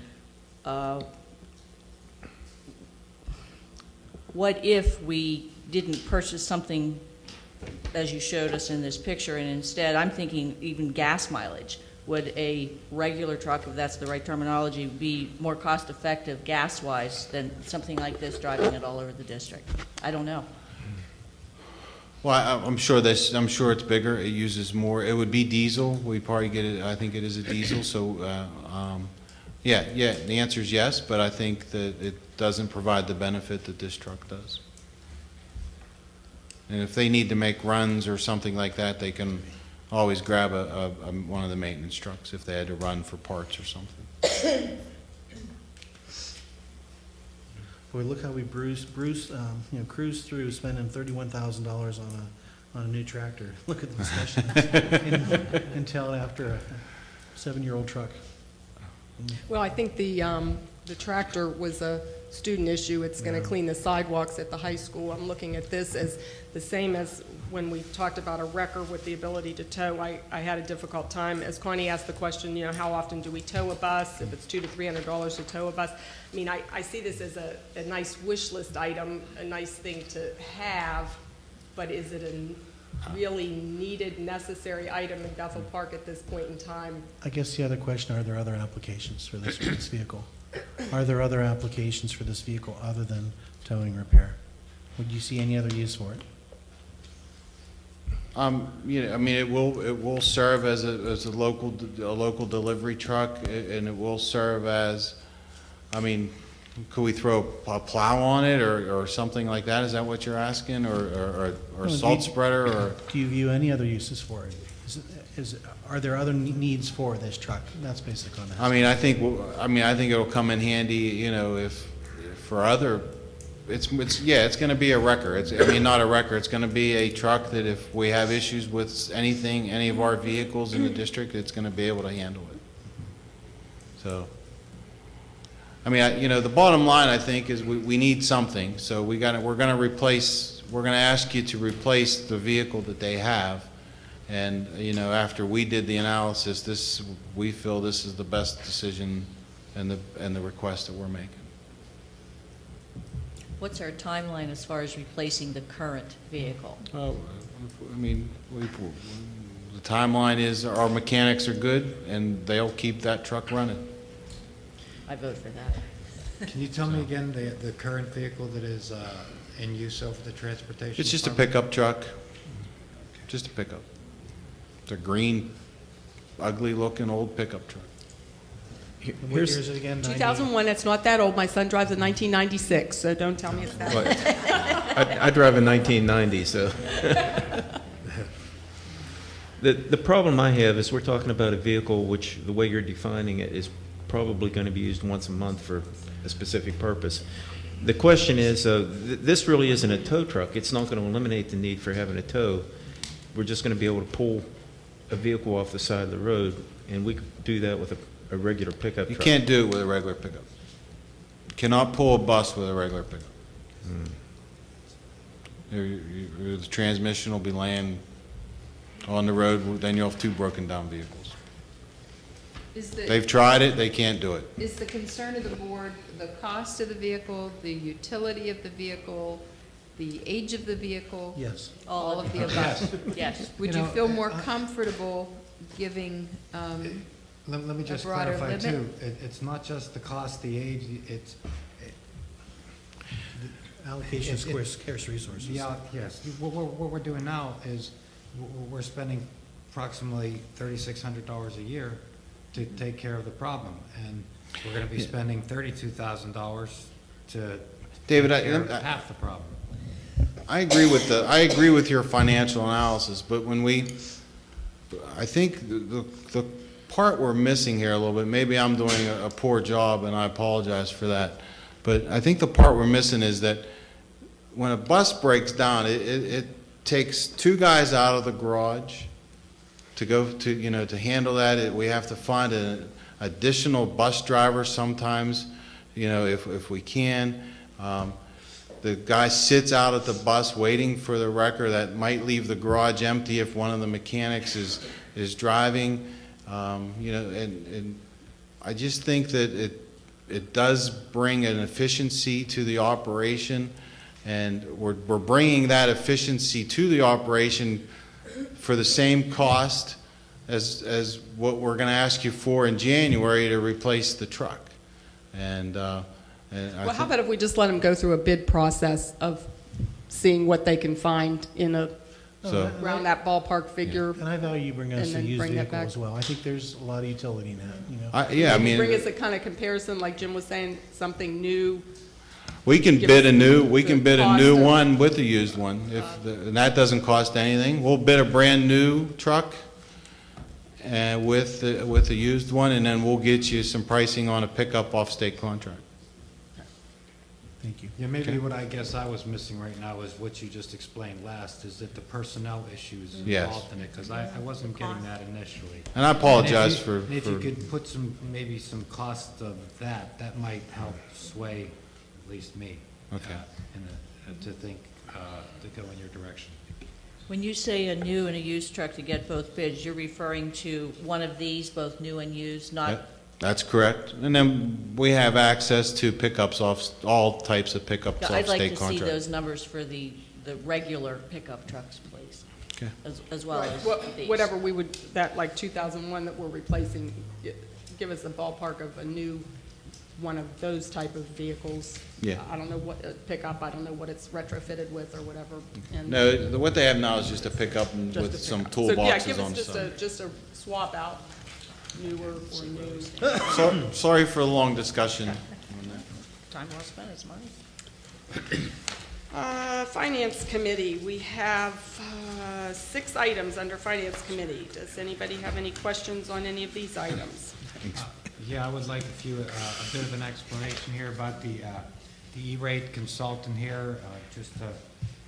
What if we didn't purchase something, as you showed us in this picture, and instead, I'm thinking even gas mileage. Would a regular truck, if that's the right terminology, be more cost-effective gas-wise than something like this driving it all over the district? I don't know. Well, I'm sure it's bigger. It uses more. It would be diesel. We probably get it. I think it is a diesel. So, yeah. The answer is yes, but I think that it doesn't provide the benefit that this truck does. And if they need to make runs or something like that, they can always grab one of the maintenance trucks if they had to run for parts or something. Boy, look how we cruised through spending $31,000 on a new tractor. Look at the discussion until after a 7-year-old truck. Well, I think the tractor was a student issue. It's going to clean the sidewalks at the high school. I'm looking at this as the same as when we talked about a wrecker with the ability to tow. I had a difficult time. As Connie asked the question, you know, how often do we tow a bus? If it's $200 to $300 to tow a bus. I mean, I see this as a nice wish list item, a nice thing to have, but is it a really needed, necessary item in Bethel Park at this point in time? I guess the other question, are there other applications for this vehicle? Are there other applications for this vehicle other than towing repair? Would you see any other use for it? You know, I mean, it will serve as a local delivery truck, and it will serve as, I mean, could we throw a plow on it or something like that? Is that what you're asking, or salt spreader, or? Do you view any other uses for it? Are there other needs for this truck? That's basically what I'm asking. I think it'll come in handy, you know, if for other. It's going to be a wrecker. Not a wrecker. It's going to be a truck that if we have issues with any of our vehicles in the district, it's going to be able to handle it. So, the bottom line, I think, is we need something. So we're going to ask you to replace the vehicle that they have. And, you know, after we did the analysis, we feel this is the best decision and the request that we're making. What's our timeline as far as replacing the current vehicle? The timeline is our mechanics are good, and they'll keep that truck running. I vote for that. Can you tell me again the current vehicle that is in use over the transportation? It's just a department? pickup truck. Just a pickup. It's a green, ugly-looking old pickup truck. What year is it again? 2001, it's not that old. My son drives a 1996, so don't tell me it's that old. I drive a 1990, so. The problem I have is we're talking about a vehicle which, the way you're defining it, is probably going to be used once a month for a specific purpose. The question is, this really isn't a tow truck. It's not going to eliminate the need for having a tow. We're just going to be able to pull a vehicle off the side of the road, and we could do that with a regular pickup truck. You can't do it with a regular pickup. You cannot pull a bus with a regular pickup. The transmission will be laying on the road, then you'll have 2 broken down vehicles. They've tried it, they can't do it. Is the concern of the board the cost of the vehicle, the utility of the vehicle, the age of the vehicle? Yes. All of the above? Yes. Would you feel more comfortable giving Let me just broader clarify limit? too. It's not just the cost, the age. It's Allocation of scarce resources. Yes. What we're doing now is we're spending approximately $3,600 a year to take care of the problem, and we're going to be spending $32,000 to David, take care of half the problem. I agree with your financial analysis, but I think part we're missing here a little bit, maybe I'm doing a poor job and I apologize for that, but I think the part we're missing is that when a bus breaks down, it takes two guys out of the garage to go to, you know, to handle that. We have to find an additional bus driver sometimes, you know, if we can. The guy sits out at the bus waiting for the wrecker. That might leave the garage empty if one of the mechanics is driving. You know, and I just think that it does bring an efficiency to the operation, and we're bringing that efficiency to the operation for the same cost as what we're going to ask you for in January to replace the truck. And Well, how about if we just let them go through a bid process of seeing what they can find in around that ballpark figure? And I value you bring us and a then used bring it vehicle back. as well. I think there's a lot of utility in that, you know. yeah, I mean, bring us a kind of comparison, like Jim was saying, something new. we can Give bid us a new cost of- one with a used one, and that doesn't cost anything. We'll bid a brand new truck with a used one, and then we'll get you some pricing on a pickup off state contract. Thank you. Yeah, maybe what I guess I was missing right now is what you just explained last, is that the personnel issues Yes. involved in it, because I wasn't getting that initially. And I apologize And if you for- could put maybe some cost of that might help sway at least me. Okay. To think, to go in your direction. When you say a new and a used truck to get both bids, you're referring to one of these, both new and used, not That's correct. And then we have access to pickups off, all types of pickups off I'd like state to see contract. those numbers for the regular pickup trucks, please. Okay. As well Right. as these. Whatever we would, that like 2001 that we're replacing, give us a ballpark of a new one of those type of vehicles. Yeah. I don't know what, pickup, I don't know what it's retrofitted with or whatever. And No, what they have now is just a pickup and just with a some pickup. So, yeah, toolboxes give on us the side. just a swap out, newer or new. Sorry for the long discussion on that. Time well spent, it's money. Finance Committee, we have 6 items under Finance Committee. Does anybody have any questions on any of these items? Yeah, I would like a bit of an explanation here about the E-rate consultant here, and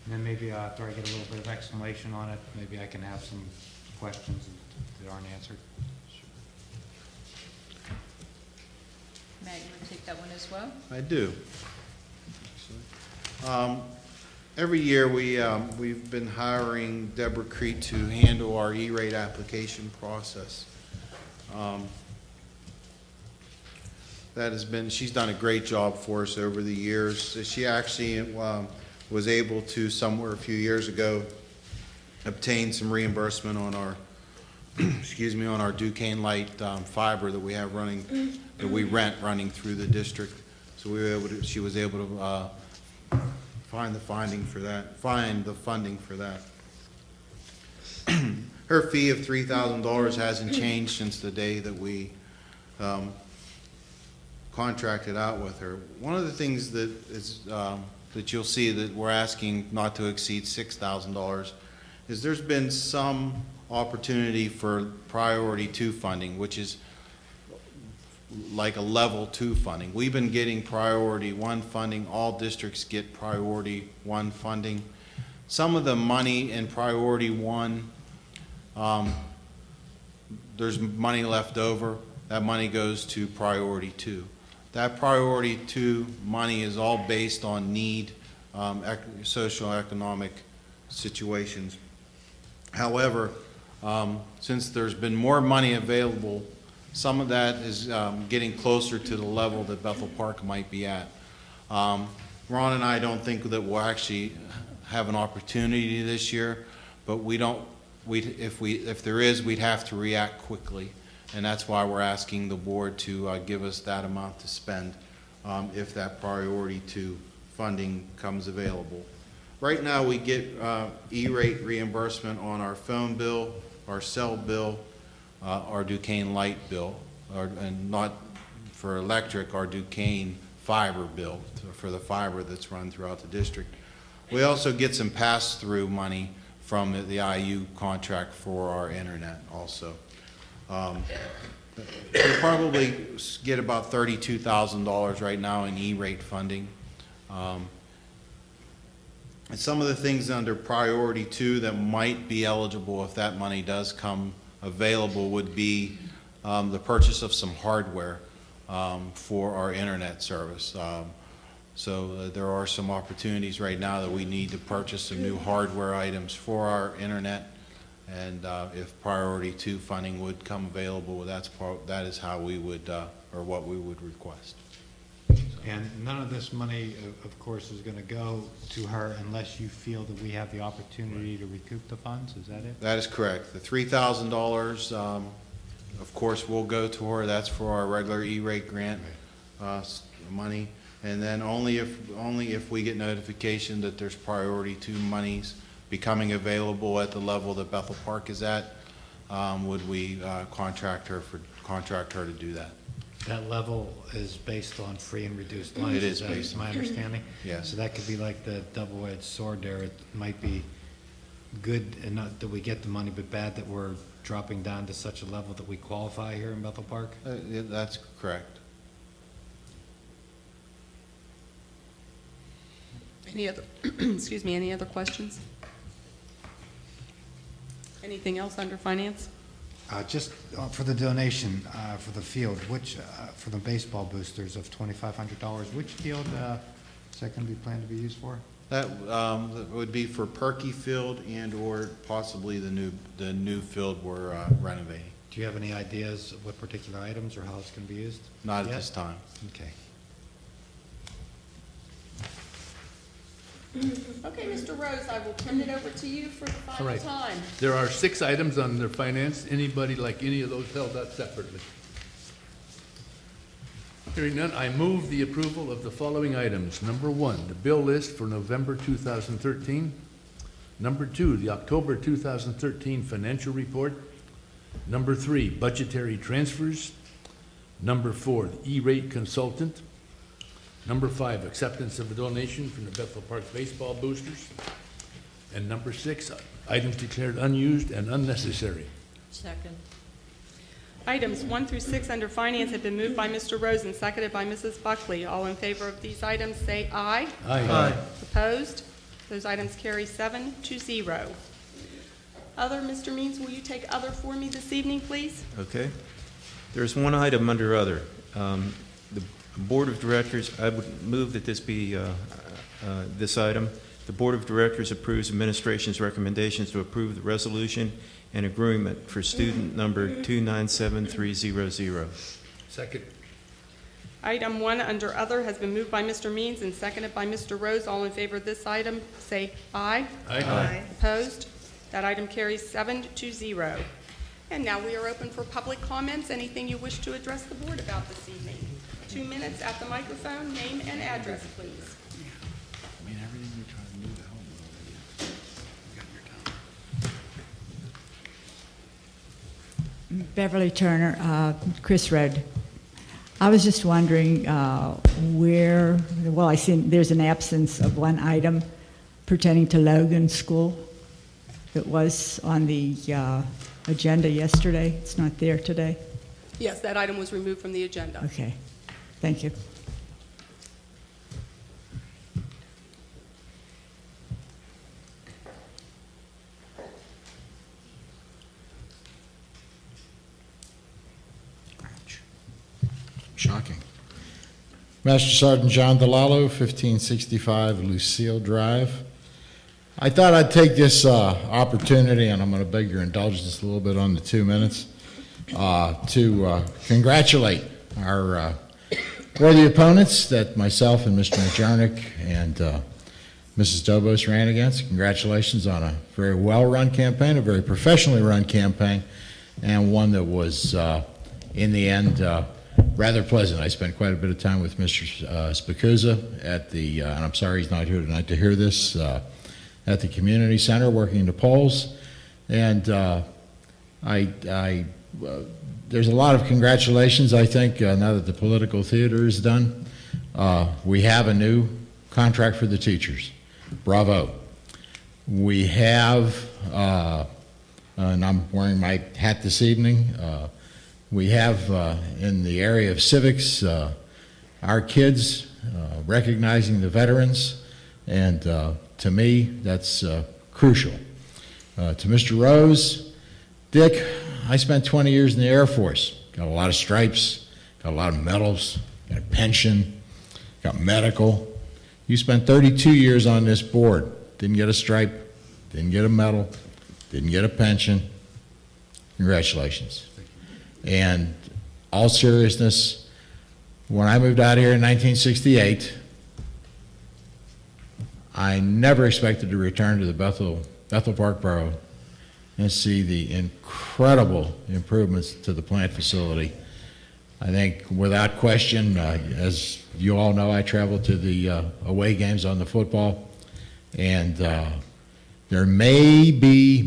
then maybe after I get a little bit of explanation on it, maybe I can have some questions that aren't answered. Matt, you want to take that one as well? I do. Every year, we've been hiring Deborah Crete to handle our E-rate application process. She's done a great job for us over the years. She actually was able to, somewhere a few years ago, obtain some reimbursement on our, excuse me, on our Duquesne Light fiber that we have running, that we rent running through the district. So she was able to find the funding for that. Her fee of $3,000 hasn't changed since the day that we contracted out with her. One of the things that is that you'll see that we're asking not to exceed $6,000 is there's been some opportunity for priority 2 funding, which is like a level 2 funding. We've been getting priority 1 funding. All districts get priority 1 funding. Some of the money in priority 1, there's money left over. That money goes to priority 2. That priority 2 money is all based on need, social economic situations. However, since there's been more money available, some of that is getting closer to the level that Bethel Park might be at. Ron and I don't think that we'll actually have an opportunity this year, but if there is, we'd have to react quickly. And that's why we're asking the board to give us that amount to spend if that priority 2 funding comes available. Right now, we get E-rate reimbursement on our phone bill, our cell bill, our Duquesne Light bill, and not for electric, our Duquesne fiber bill for the fiber that's run throughout the district. We also get some pass-through money from the IU contract for our internet also. We probably get about $32,000 right now in E-rate funding. And some of the things under priority 2 that might be eligible if that money does come available would be the purchase of some hardware for our internet service. So there are some opportunities right now that we need to purchase some new hardware items for our internet. And if priority 2 funding would come available, that is how we would, or what we would request. And none of this money, of course, is going to go to her unless you feel that we have the opportunity to recoup the funds, is that it? That is correct. The $3,000, of course, will go to her. That's for our regular E-rate grant money. And then only if we get notification that there's priority 2 monies becoming available at the level that Bethel Park is at, would we contract her to do that. That level is based on free and reduced lunch. It is based my on. understanding? Yes. So that could be like the double-edged sword there. It might be good and not that we get the money, but bad that we're dropping down to such a level that we qualify here in Bethel Park? Yeah, that's correct. Any other, excuse me, any other questions? Anything else under finance? Just for the donation for the field, which for the baseball boosters of $2,500, which field is that going to be planned to be used for? That would be for Perky Field and/or possibly the new field we're renovating. Do you have any ideas of what particular items or how it's going to be used? Not at this time. Okay. Okay, Mr. Rose, I will turn it over to you for the All final right. time. There are 6 items under finance. Anybody like any of those held out separately? Hearing none, I move the approval of the following items. Number 1, the bill list for November 2013. Number 2, the October 2013 financial report. Number 3, budgetary transfers. Number 4, the E-rate consultant. Number 5, acceptance of a donation from the Bethel Park baseball boosters. And number 6, items declared unused and unnecessary. Second. Items 1 through 6 under finance have been moved by Mr. Rose and seconded by Mrs. Buckley. All in favor of these items say aye. Aye. Opposed? Those items carry 7-0. Other, Mr. Means, will you take other for me this evening, please? Okay. There's one item under other. The Board of Directors, I would move that this be this item. The Board of Directors approves administration's recommendations to approve the resolution and agreement for student number 297300. Second. Item 1 under other has been moved by Mr. Means and seconded by Mr. Rose. All in favor of this item say aye. Aye. Opposed? That item carries 7-0. And now we are open for public comments. Anything you wish to address the board about this evening? 2 minutes at the microphone. Name and address, please. I mean, everything you're trying to do to help them. Beverly Turner, Chris Road. I was just wondering where, well, I see there's an absence of one item pertaining to Logan School. It was on the agenda yesterday. It's not there today. Yes, that item was removed from the agenda. Okay, thank you. Shocking. Master Sergeant John DeLallo, 1565 Lucille Drive. I thought I'd take this opportunity, and I'm going to beg your indulgence a little bit on the 2 minutes, to congratulate our worthy opponents that myself and Mr. Majernik and Mrs. Dobos ran against. Congratulations on a very well-run campaign, a very professionally run campaign, and one that was, in the end, rather pleasant. I spent quite a bit of time with Mr. Spicuzza at the, and I'm sorry he's not here tonight to hear this, at the community center working the polls. And there's a lot of congratulations, I think, now that the political theater is done. We have a new contract for the teachers. Bravo. We have and I'm wearing my hat this evening. We have in the area of civics, our kids recognizing the veterans, and to me, that's crucial. To Mr. Rose, Dick, I spent 20 years in the Air Force. Got a lot of stripes, got a lot of medals, got a pension, got medical. You spent 32 years on this board. Didn't get a stripe, didn't get a medal, didn't get a pension. Congratulations. And all seriousness, when I moved out here in 1968, I never expected to return to the Bethel Park Borough and see the incredible improvements to the plant facility. I think without question, as you all know, I travel to the away games on the football, and there may be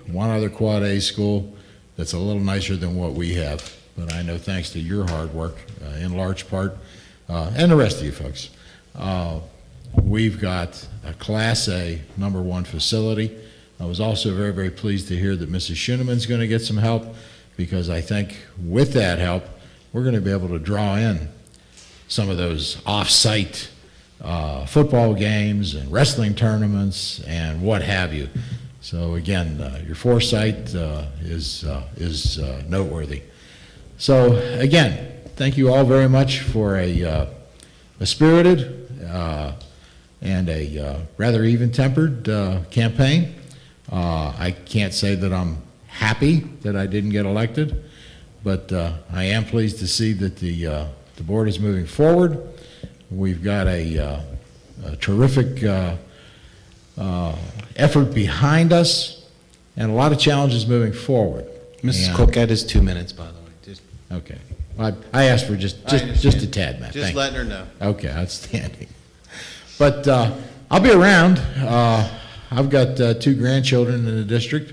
one other Quad A school that's a little nicer than what we have, but I know thanks to your hard work, in large part, and the rest of you folks, we've got a Class A #1 facility. I was also very, very pleased to hear that Mrs. Schoeneman's going to get some help, because I think with that help, we're going to be able to draw in some of those off-site football games and wrestling tournaments and what have you. So again, your foresight is noteworthy. So again, thank you all very much for a spirited and a rather even-tempered campaign. I can't say that I'm happy that I didn't get elected, but I am pleased to see that the board is moving forward. We've got a terrific effort behind us and a lot of challenges moving forward. Mrs. Cook, that is 2 minutes, by the way. Just okay. I asked for just a tad, Matt. Just letting her know. Okay, outstanding. But I'll be around. I've got 2 grandchildren in the district,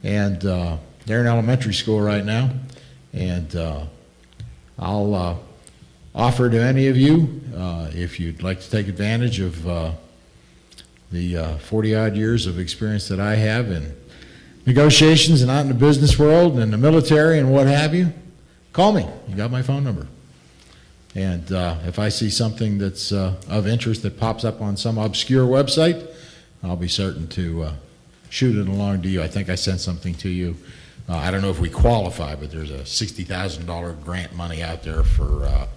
and they're in elementary school right now. And I'll offer to any of you, if you'd like to take advantage of the 40-odd years of experience that I have in negotiations and out in the business world and in the military and what have you, call me. You got my phone number. And if I see something that's of interest that pops up on some obscure website, I'll be certain to shoot it along to you. I think I sent something to you. I don't know if we qualify, but there's a $60,000 grant money out there for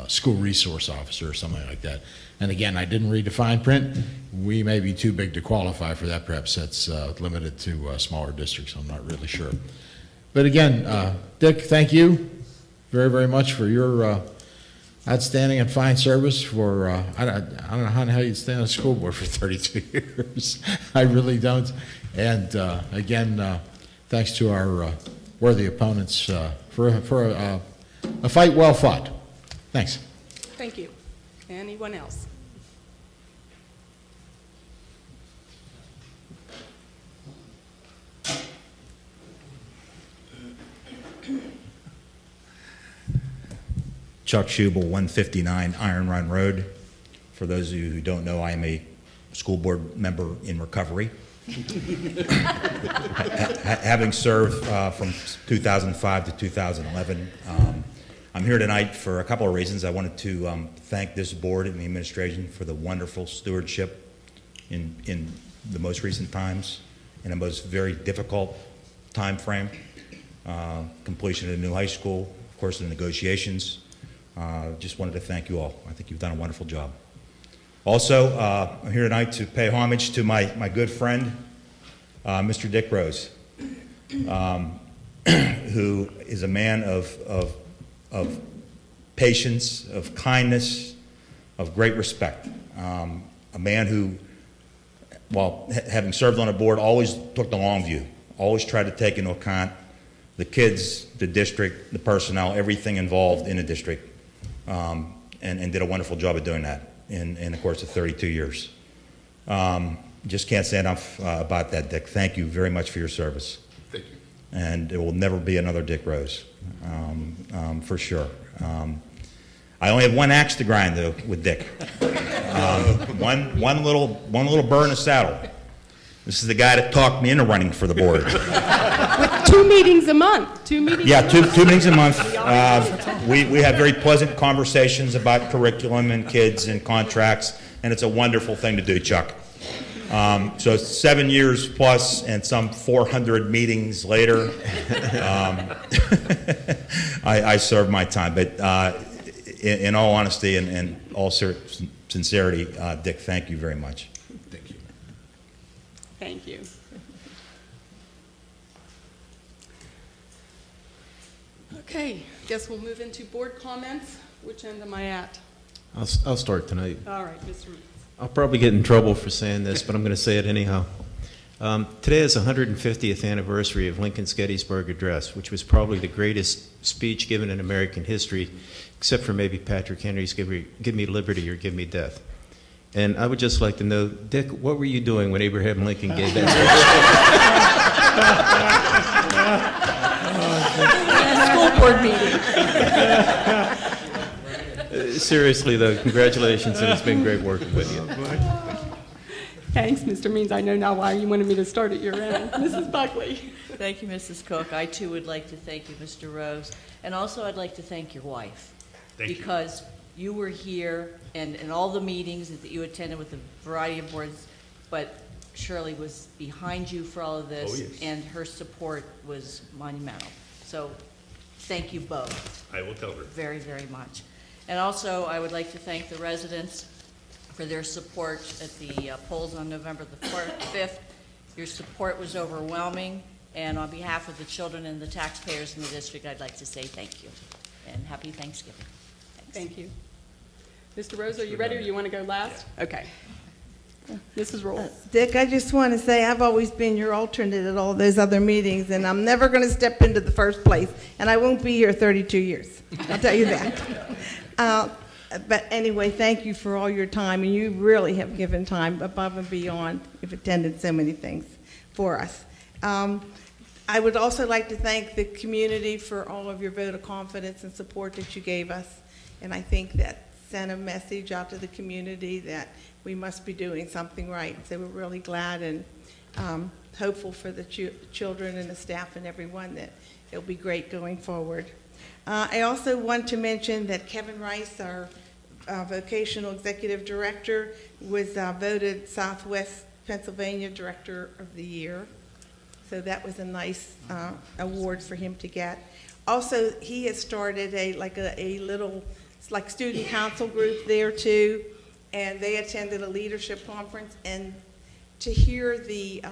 school resource officer or something like that. And again, I didn't read the fine print. We may be too big to qualify for that. Perhaps that's limited to smaller districts. I'm not really sure. But again, Dick, thank you very, very much for your outstanding and fine service for, I don't know how the hell you'd stay on a school board for 32 years. I really don't. And again, thanks to our worthy opponents for a fight well fought. Thanks. Thank you. Anyone else? Chuck Schubel, 159 Iron Run Road. For those of you who don't know, I am a school board member in recovery. Having served from 2005 to 2011, I'm here tonight for a couple of reasons. I wanted to thank this board and the administration for the wonderful stewardship in the most recent times, in a most very difficult time frame. Completion of the new high school, of course, the negotiations. Just wanted to thank you all. I think you've done a wonderful job. Also, I'm here tonight to pay homage to my good friend, Mr. Dick Rose, who is a man of patience, of kindness, of great respect. A man who, while having served on a board, always took the long view, always tried to take into account the kids, the district, the personnel, everything involved in the district, and did a wonderful job of doing that in the course of 32 years. Just can't say enough about that, Dick. Thank you very much for your service. Thank you. And there will never be another Dick Rose, for sure. I only have one axe to grind, though, with Dick. One little burr in the saddle. This is the guy that talked me into running for the board. With 2 meetings a month, 2 meetings. Yeah, two meetings a month. We have very pleasant conversations about curriculum and kids and contracts, and it's a wonderful thing to do, Chuck. So 7 years plus and some 400 meetings later, I served my time. But in all honesty and all sincerity, Dick, thank you very much. Thank you. Thank you. Okay, guess we'll move into board comments. Which end am I at? I'll start tonight. All right, Mr. Reed. I'll probably get in trouble for saying this, but I'm going to say it anyhow. Today is the 150th anniversary of Lincoln's Gettysburg Address, which was probably the greatest speech given in American history, except for maybe Patrick Henry's Give Me Liberty or Give Me Death. And I would just like to know, Dick, what were you doing when Abraham Lincoln gave that School board meeting. Seriously, though, congratulations, and it's been great working with you. Thanks, Mr. Means. I know now why you wanted me to start at your end. Mrs. Buckley. Thank you, Mrs. Cook. I, too, would like to thank you, Mr. Rose. And also, I'd like to thank your wife. Thank you. Because you were here and all the meetings that you attended with a variety of boards, but Shirley was behind you for all of this. Oh, yes. And her support was monumental. So thank you both. I will tell her. Very, very much. And also, I would like to thank the residents for their support at the polls on November the 5th. Your support was overwhelming, and on behalf of the children and the taxpayers in the district, I'd like to say thank you, and happy Thanksgiving. Thanks. Thank you. Mr. Rose, are you ready, or you want to go last? Okay. Mrs. Roll. Dick, I just want to say I've always been your alternate at all those other meetings, and I'm never going to step into the first place, and I won't be here 32 years. I'll tell you that. But anyway, thank you for all your time, and you really have given time above and beyond. You've attended so many things for us. I would also like to thank the community for all of your vote of confidence and support that you gave us, and I think that sent a message out to the community that we must be doing something right. So we're really glad and hopeful for the children and the staff and everyone that it'll be great going forward. I also want to mention that Kevin Rice, our vocational executive director, was voted Southwest Pennsylvania Director of the Year. So that was a nice award for him to get. Also, he has started a little student council group there too, and they attended a leadership conference, and to hear the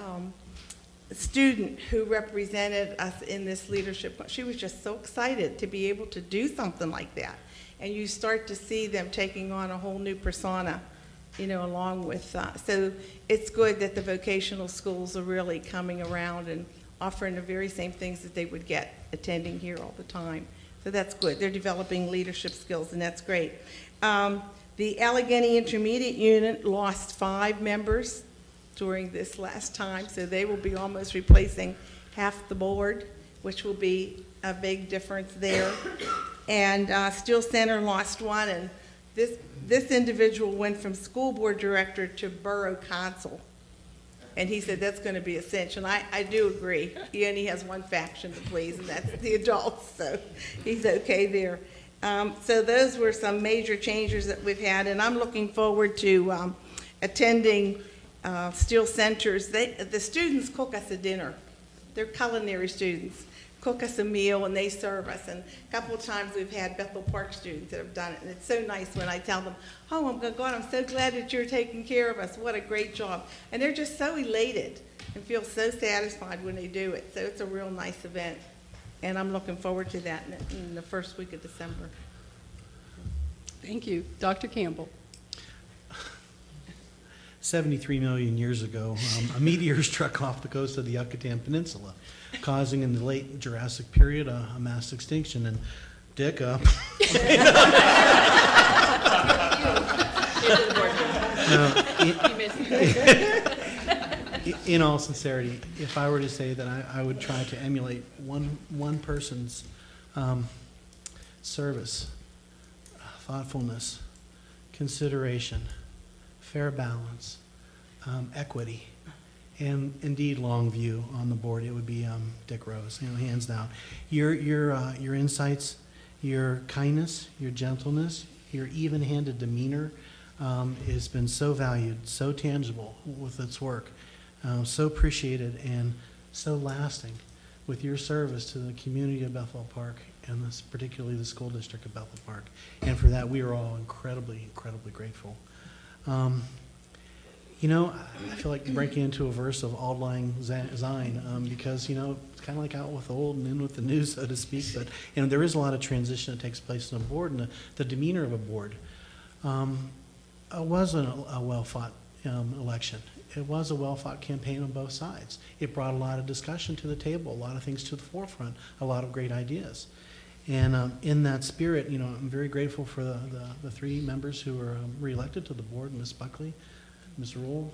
student who represented us in this leadership, she was just so excited to be able to do something like that. And you start to see them taking on a whole new persona, along with, so it's good that the vocational schools are really coming around and offering the very same things that they would get attending here all the time. So that's good. They're developing leadership skills, and that's great. The Allegheny Intermediate Unit lost 5 members during this last time, so they will be almost replacing half the board, which will be a big difference there. And Steele Center lost 1, and this individual went from school board director to borough council. And he said that's going to be essential. I do agree. He only has one faction to please, and that's the adults, so he's okay there. So those were some major changes that we've had, and I'm looking forward to attending Steele Centers. The students cook us a dinner. They're culinary students. Cook us a meal, and they serve us. And a couple of times we've had Bethel Park students that have done it, and it's so nice when I tell them, oh, God, I'm so glad that you're taking care of us. What a great job. And they're just so elated and feel so satisfied when they do it. So it's a real nice event, and I'm looking forward to that in the first week of December. Thank you. Dr. Campbell. 73 million years ago, a meteor struck off the coast of the Yucatan Peninsula, causing in the late Jurassic period a mass extinction. And Dick, in all sincerity, if I were to say that I would try to emulate one person's service, thoughtfulness, consideration, fair balance, equity, and indeed Longview on the board, it would be Dick Rose, hands down. Your insights, your kindness, your gentleness, your even-handed demeanor has been so valued, so tangible with its work, so appreciated, and so lasting with your service to the community of Bethel Park, and particularly the school district of Bethel Park. And for that, we are all incredibly, incredibly grateful. You know, I feel like breaking into a verse of Auld Lang Syne, because, you know, it's kind of like out with the old and in with the new, so to speak. But, you know, there is a lot of transition that takes place on a board, and the demeanor of a board. It wasn't a well-fought election. It was a well-fought campaign on both sides. It brought a lot of discussion to the table, a lot of things to the forefront, a lot of great ideas. And in that spirit, you know, I'm very grateful for the three members who were reelected to the board, Ms. Buckley, Ms. Rule,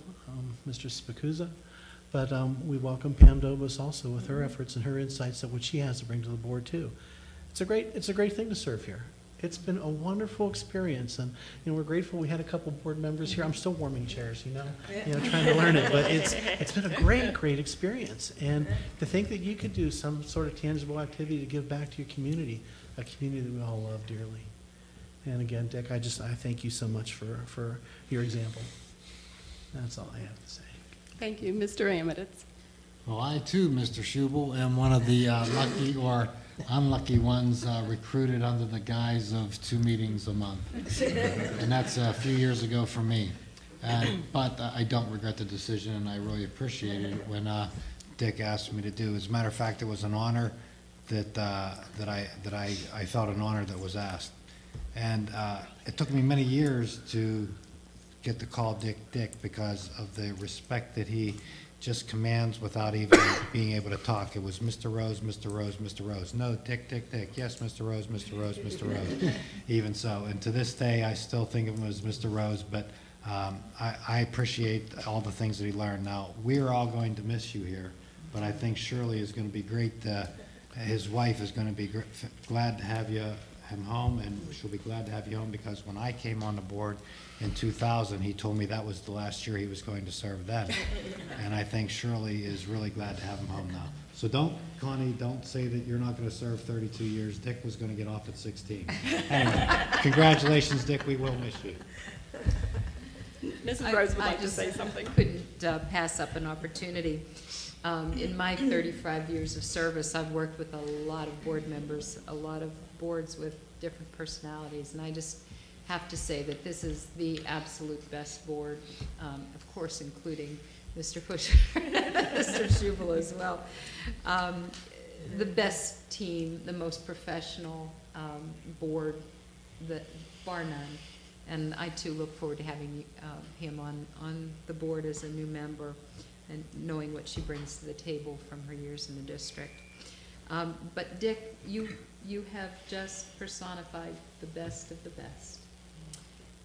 Mr. Spacuzza. But we welcome Pam Dobas also with her efforts and her insights of what she has to bring to the board too. It's a great thing to serve here. It's been a wonderful experience, and you know, we're grateful we had a couple board members here. I'm still warming chairs, you know, trying to learn it, but it's been a great experience. And to think that you could do some sort of tangible activity to give back to your community, a community that we all love dearly. And again, Dick, I thank you so much for your example. That's all I have to say. Thank you, Mr. Amiditz. Well, I too, Mr. Schubel, am one of the lucky or unlucky ones recruited under the guise of 2 meetings a month. And that's a few years ago for me. But I don't regret the decision, and I really appreciated it when Dick asked me to do. As a matter of fact, it was an honor that I felt an honor that was asked. And it took me many years to get to call Dick because of the respect that he just commands without even being able to talk. It was Mr. Rose, Mr. Rose, Mr. Rose. No, Dick. Yes, Mr. Rose, Mr. Rose, Mr. Rose. Even so. And to this day, I still think of him as Mr. Rose, but I appreciate all the things that he learned. Now, we're all going to miss you here, but I think Shirley is going to be great. His wife is going to be glad to have him home, and she'll be glad to have you home because when I came on the board in 2000, he told me that was the last year he was going to serve then. And I think Shirley is really glad to have him home now. So Connie, don't say that you're not going to serve 32 years. Dick was going to get off at 16. Anyway, congratulations, Dick. We will miss you. Mrs. Rose would like to say something. I couldn't pass up an opportunity. In my 35 years of service, I've worked with a lot of board members, a lot of boards with different personalities, and I just have to say that this is the absolute best board, of course, including Mr. Pusher, Mr. Schubel as well. The best team, the most professional board, bar none. And I, too, look forward to having him on the board as a new member and knowing what she brings to the table from her years in the district. But, Dick, you have just personified the best of the best.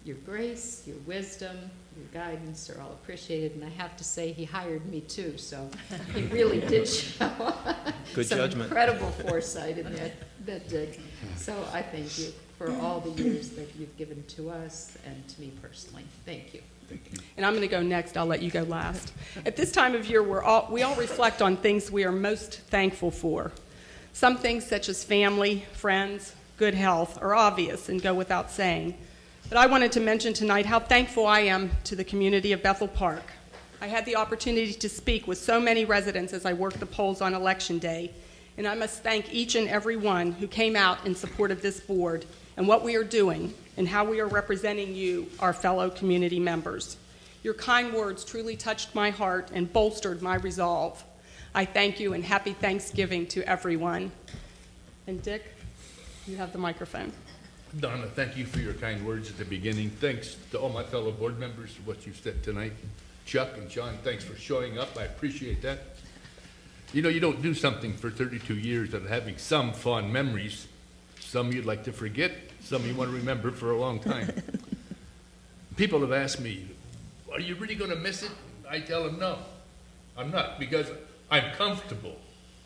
Your grace, your wisdom, your guidance are all appreciated, and I have to say he hired me too, so he really did show Good some judgment. incredible foresight in that Dick. So I thank you for all the years that you've given to us and to me personally. Thank you. And I'm going to go next. I'll let you go last. At this time of year, we all reflect on things we are most thankful for. Some things such as family, friends, good health are obvious and go without saying. But I wanted to mention tonight how thankful I am to the community of Bethel Park. I had the opportunity to speak with so many residents as I worked the polls on Election Day, and I must thank each and every one who came out in support of this board and what we are doing and how we are representing you, our fellow community members. Your kind words truly touched my heart and bolstered my resolve. I thank you and happy Thanksgiving to everyone. And Dick, you have the microphone. Donna, thank you for your kind words at the beginning. Thanks to all my fellow board members for what you've said tonight. Chuck and John, thanks for showing up. I appreciate that. You know, you don't do something for 32 years of having some fond memories. Some you'd like to forget, some you want to remember for a long time. People have asked me, are you really going to miss it? I tell them no, I'm not, because I'm comfortable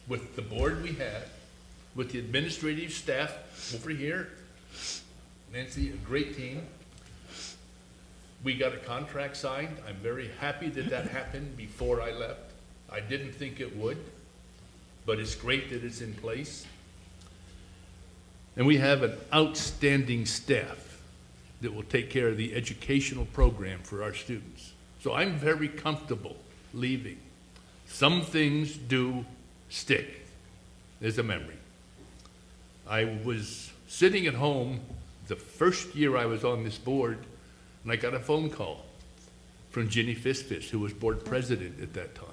with the board we have, with the administrative staff over here. Nancy, a great team. We got a contract signed. I'm very happy that that happened before I left. I didn't think it would, but it's great that it's in place. And we have an outstanding staff that will take care of the educational program for our students. So I'm very comfortable leaving. Some things do stick as a memory. I was sitting at home the first year I was on this board, and I got a phone call from Ginny Fisfish, who was board president at that time.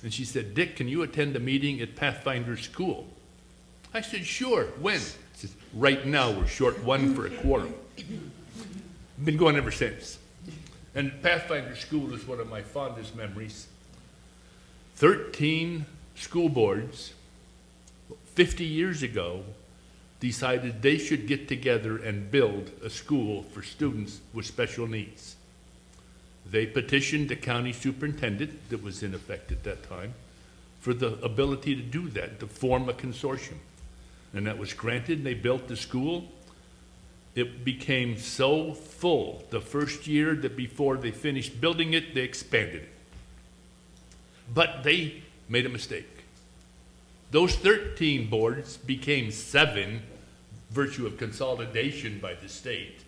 And she said, "Dick, can you attend a meeting at Pathfinder School?" I said, "Sure, when?" She said, "Right now, we're short one for a quorum." Been going ever since. And Pathfinder School is one of my fondest memories. 13 school boards, 50 years ago, decided they should get together and build a school for students with special needs. They petitioned the county superintendent that was in effect at that time for the ability to do that, to form a consortium. And that was granted, and they built the school. It became so full the first year that before they finished building it, they expanded it. But they made a mistake. Those 13 boards became 7, virtue of consolidation by the state.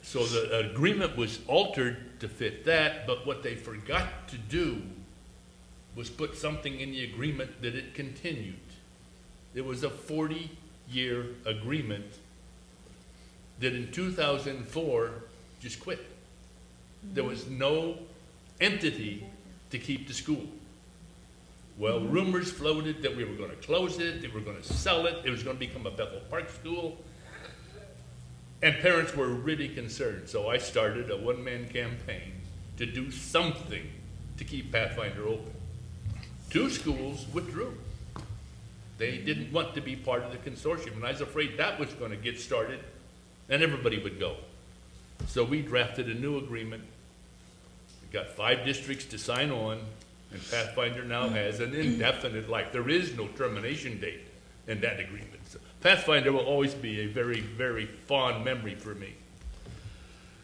So the agreement was altered to fit that, but what they forgot to do was put something in the agreement that it continued. It was a 40-year agreement that in 2004 just quit. There was no entity to keep the school. Well, rumors floated that we were going to close it, they were going to sell it, it was going to become a Bethel Park school. And parents were really concerned, so I started a one-man campaign to do something to keep Pathfinder open. 2 schools withdrew. They didn't want to be part of the consortium, and I was afraid that was going to get started and everybody would go. So we drafted a new agreement. We got 5 districts to sign on, and Pathfinder now has an indefinite life. There is no termination date in that agreement. So Pathfinder will always be a very, very fond memory for me.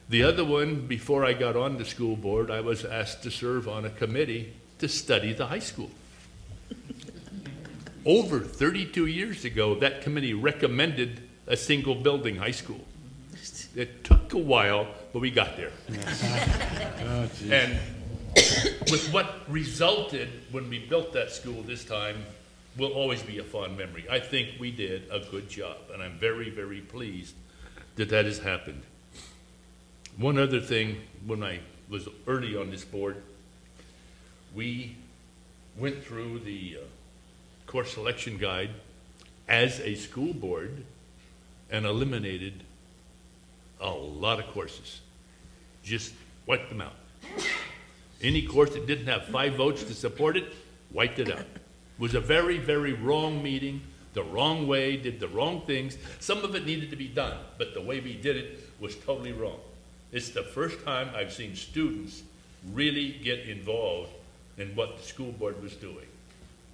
The other one, before I got on the school board, I was asked to serve on a committee to study the high school. Over 32 years ago, that committee recommended a single building high school. It took a while, but we got there. Oh, and with what resulted when we built that school this time will always be a fond memory. I think we did a good job, and I'm very, very pleased that that has happened. One other thing, when I was early on this board, we went through the course selection guide as a school board and eliminated a lot of courses. Just wiped them out. Any course that didn't have 5 votes to support it, wiped it out. It was a very, very wrong meeting, the wrong way, did the wrong things. Some of it needed to be done, but the way we did it was totally wrong. It's the first time I've seen students really get involved in what the school board was doing.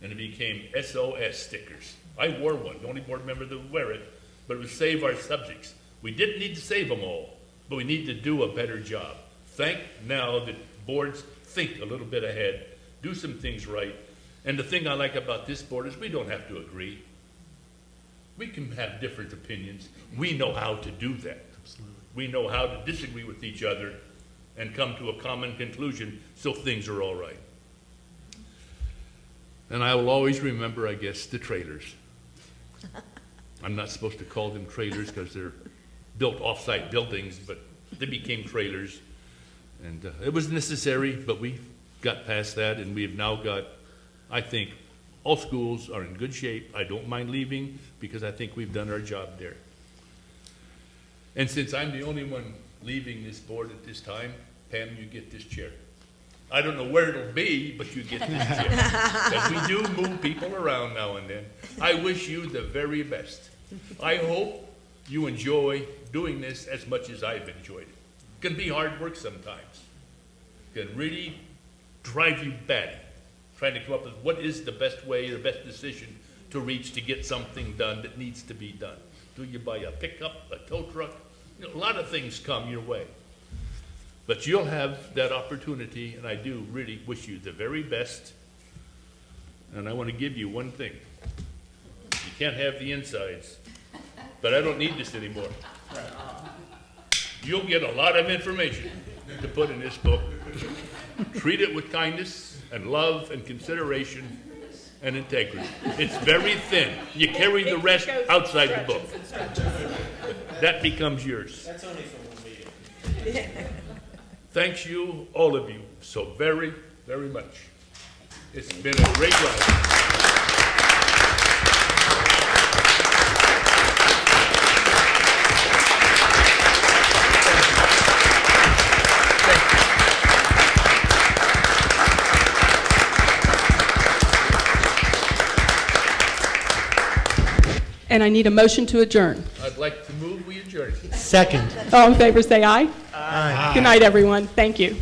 And it became SOS stickers. I wore one, the only board member that would wear it, but it would save our subjects. We didn't need to save them all, but we need to do a better job. Thank now that boards think a little bit ahead, do some things right. And the thing I like about this board is we don't have to agree. We can have different opinions. We know how to do that. Absolutely. We know how to disagree with each other and come to a common conclusion so things are all right. And I will always remember, I guess, the trailers. I'm not supposed to call them trailers because they're built off-site buildings, but they became trailers. And it was necessary, but we got past that, and we have now got, I think, all schools are in good shape. I don't mind leaving because I think we've done our job there. And since I'm the only one leaving this board at this time, Pam, you get this chair. I don't know where it'll be, but you get this chair. Because we do move people around now and then. I wish you the very best. I hope you enjoy doing this as much as I've enjoyed it. It can be hard work sometimes. It can really drive you batty, trying to come up with what is the best way, the best decision to reach to get something done that needs to be done. Do you buy a pickup, a tow truck? A lot of things come your way. But you'll have that opportunity, and I do really wish you the very best. And I want to give you one thing. You can't have the insides, but I don't need this anymore. You'll get a lot of information to put in this book. Treat it with kindness and love and consideration and integrity. It's very thin. You carry the rest outside the book. That becomes yours. That's only for one meeting. Thanks you, all of you, so very, very much. It's been a great ride. And I need a motion to adjourn. I'd like to move, we adjourn. Second. All in favor, say aye. Aye. Good night, everyone. Thank you.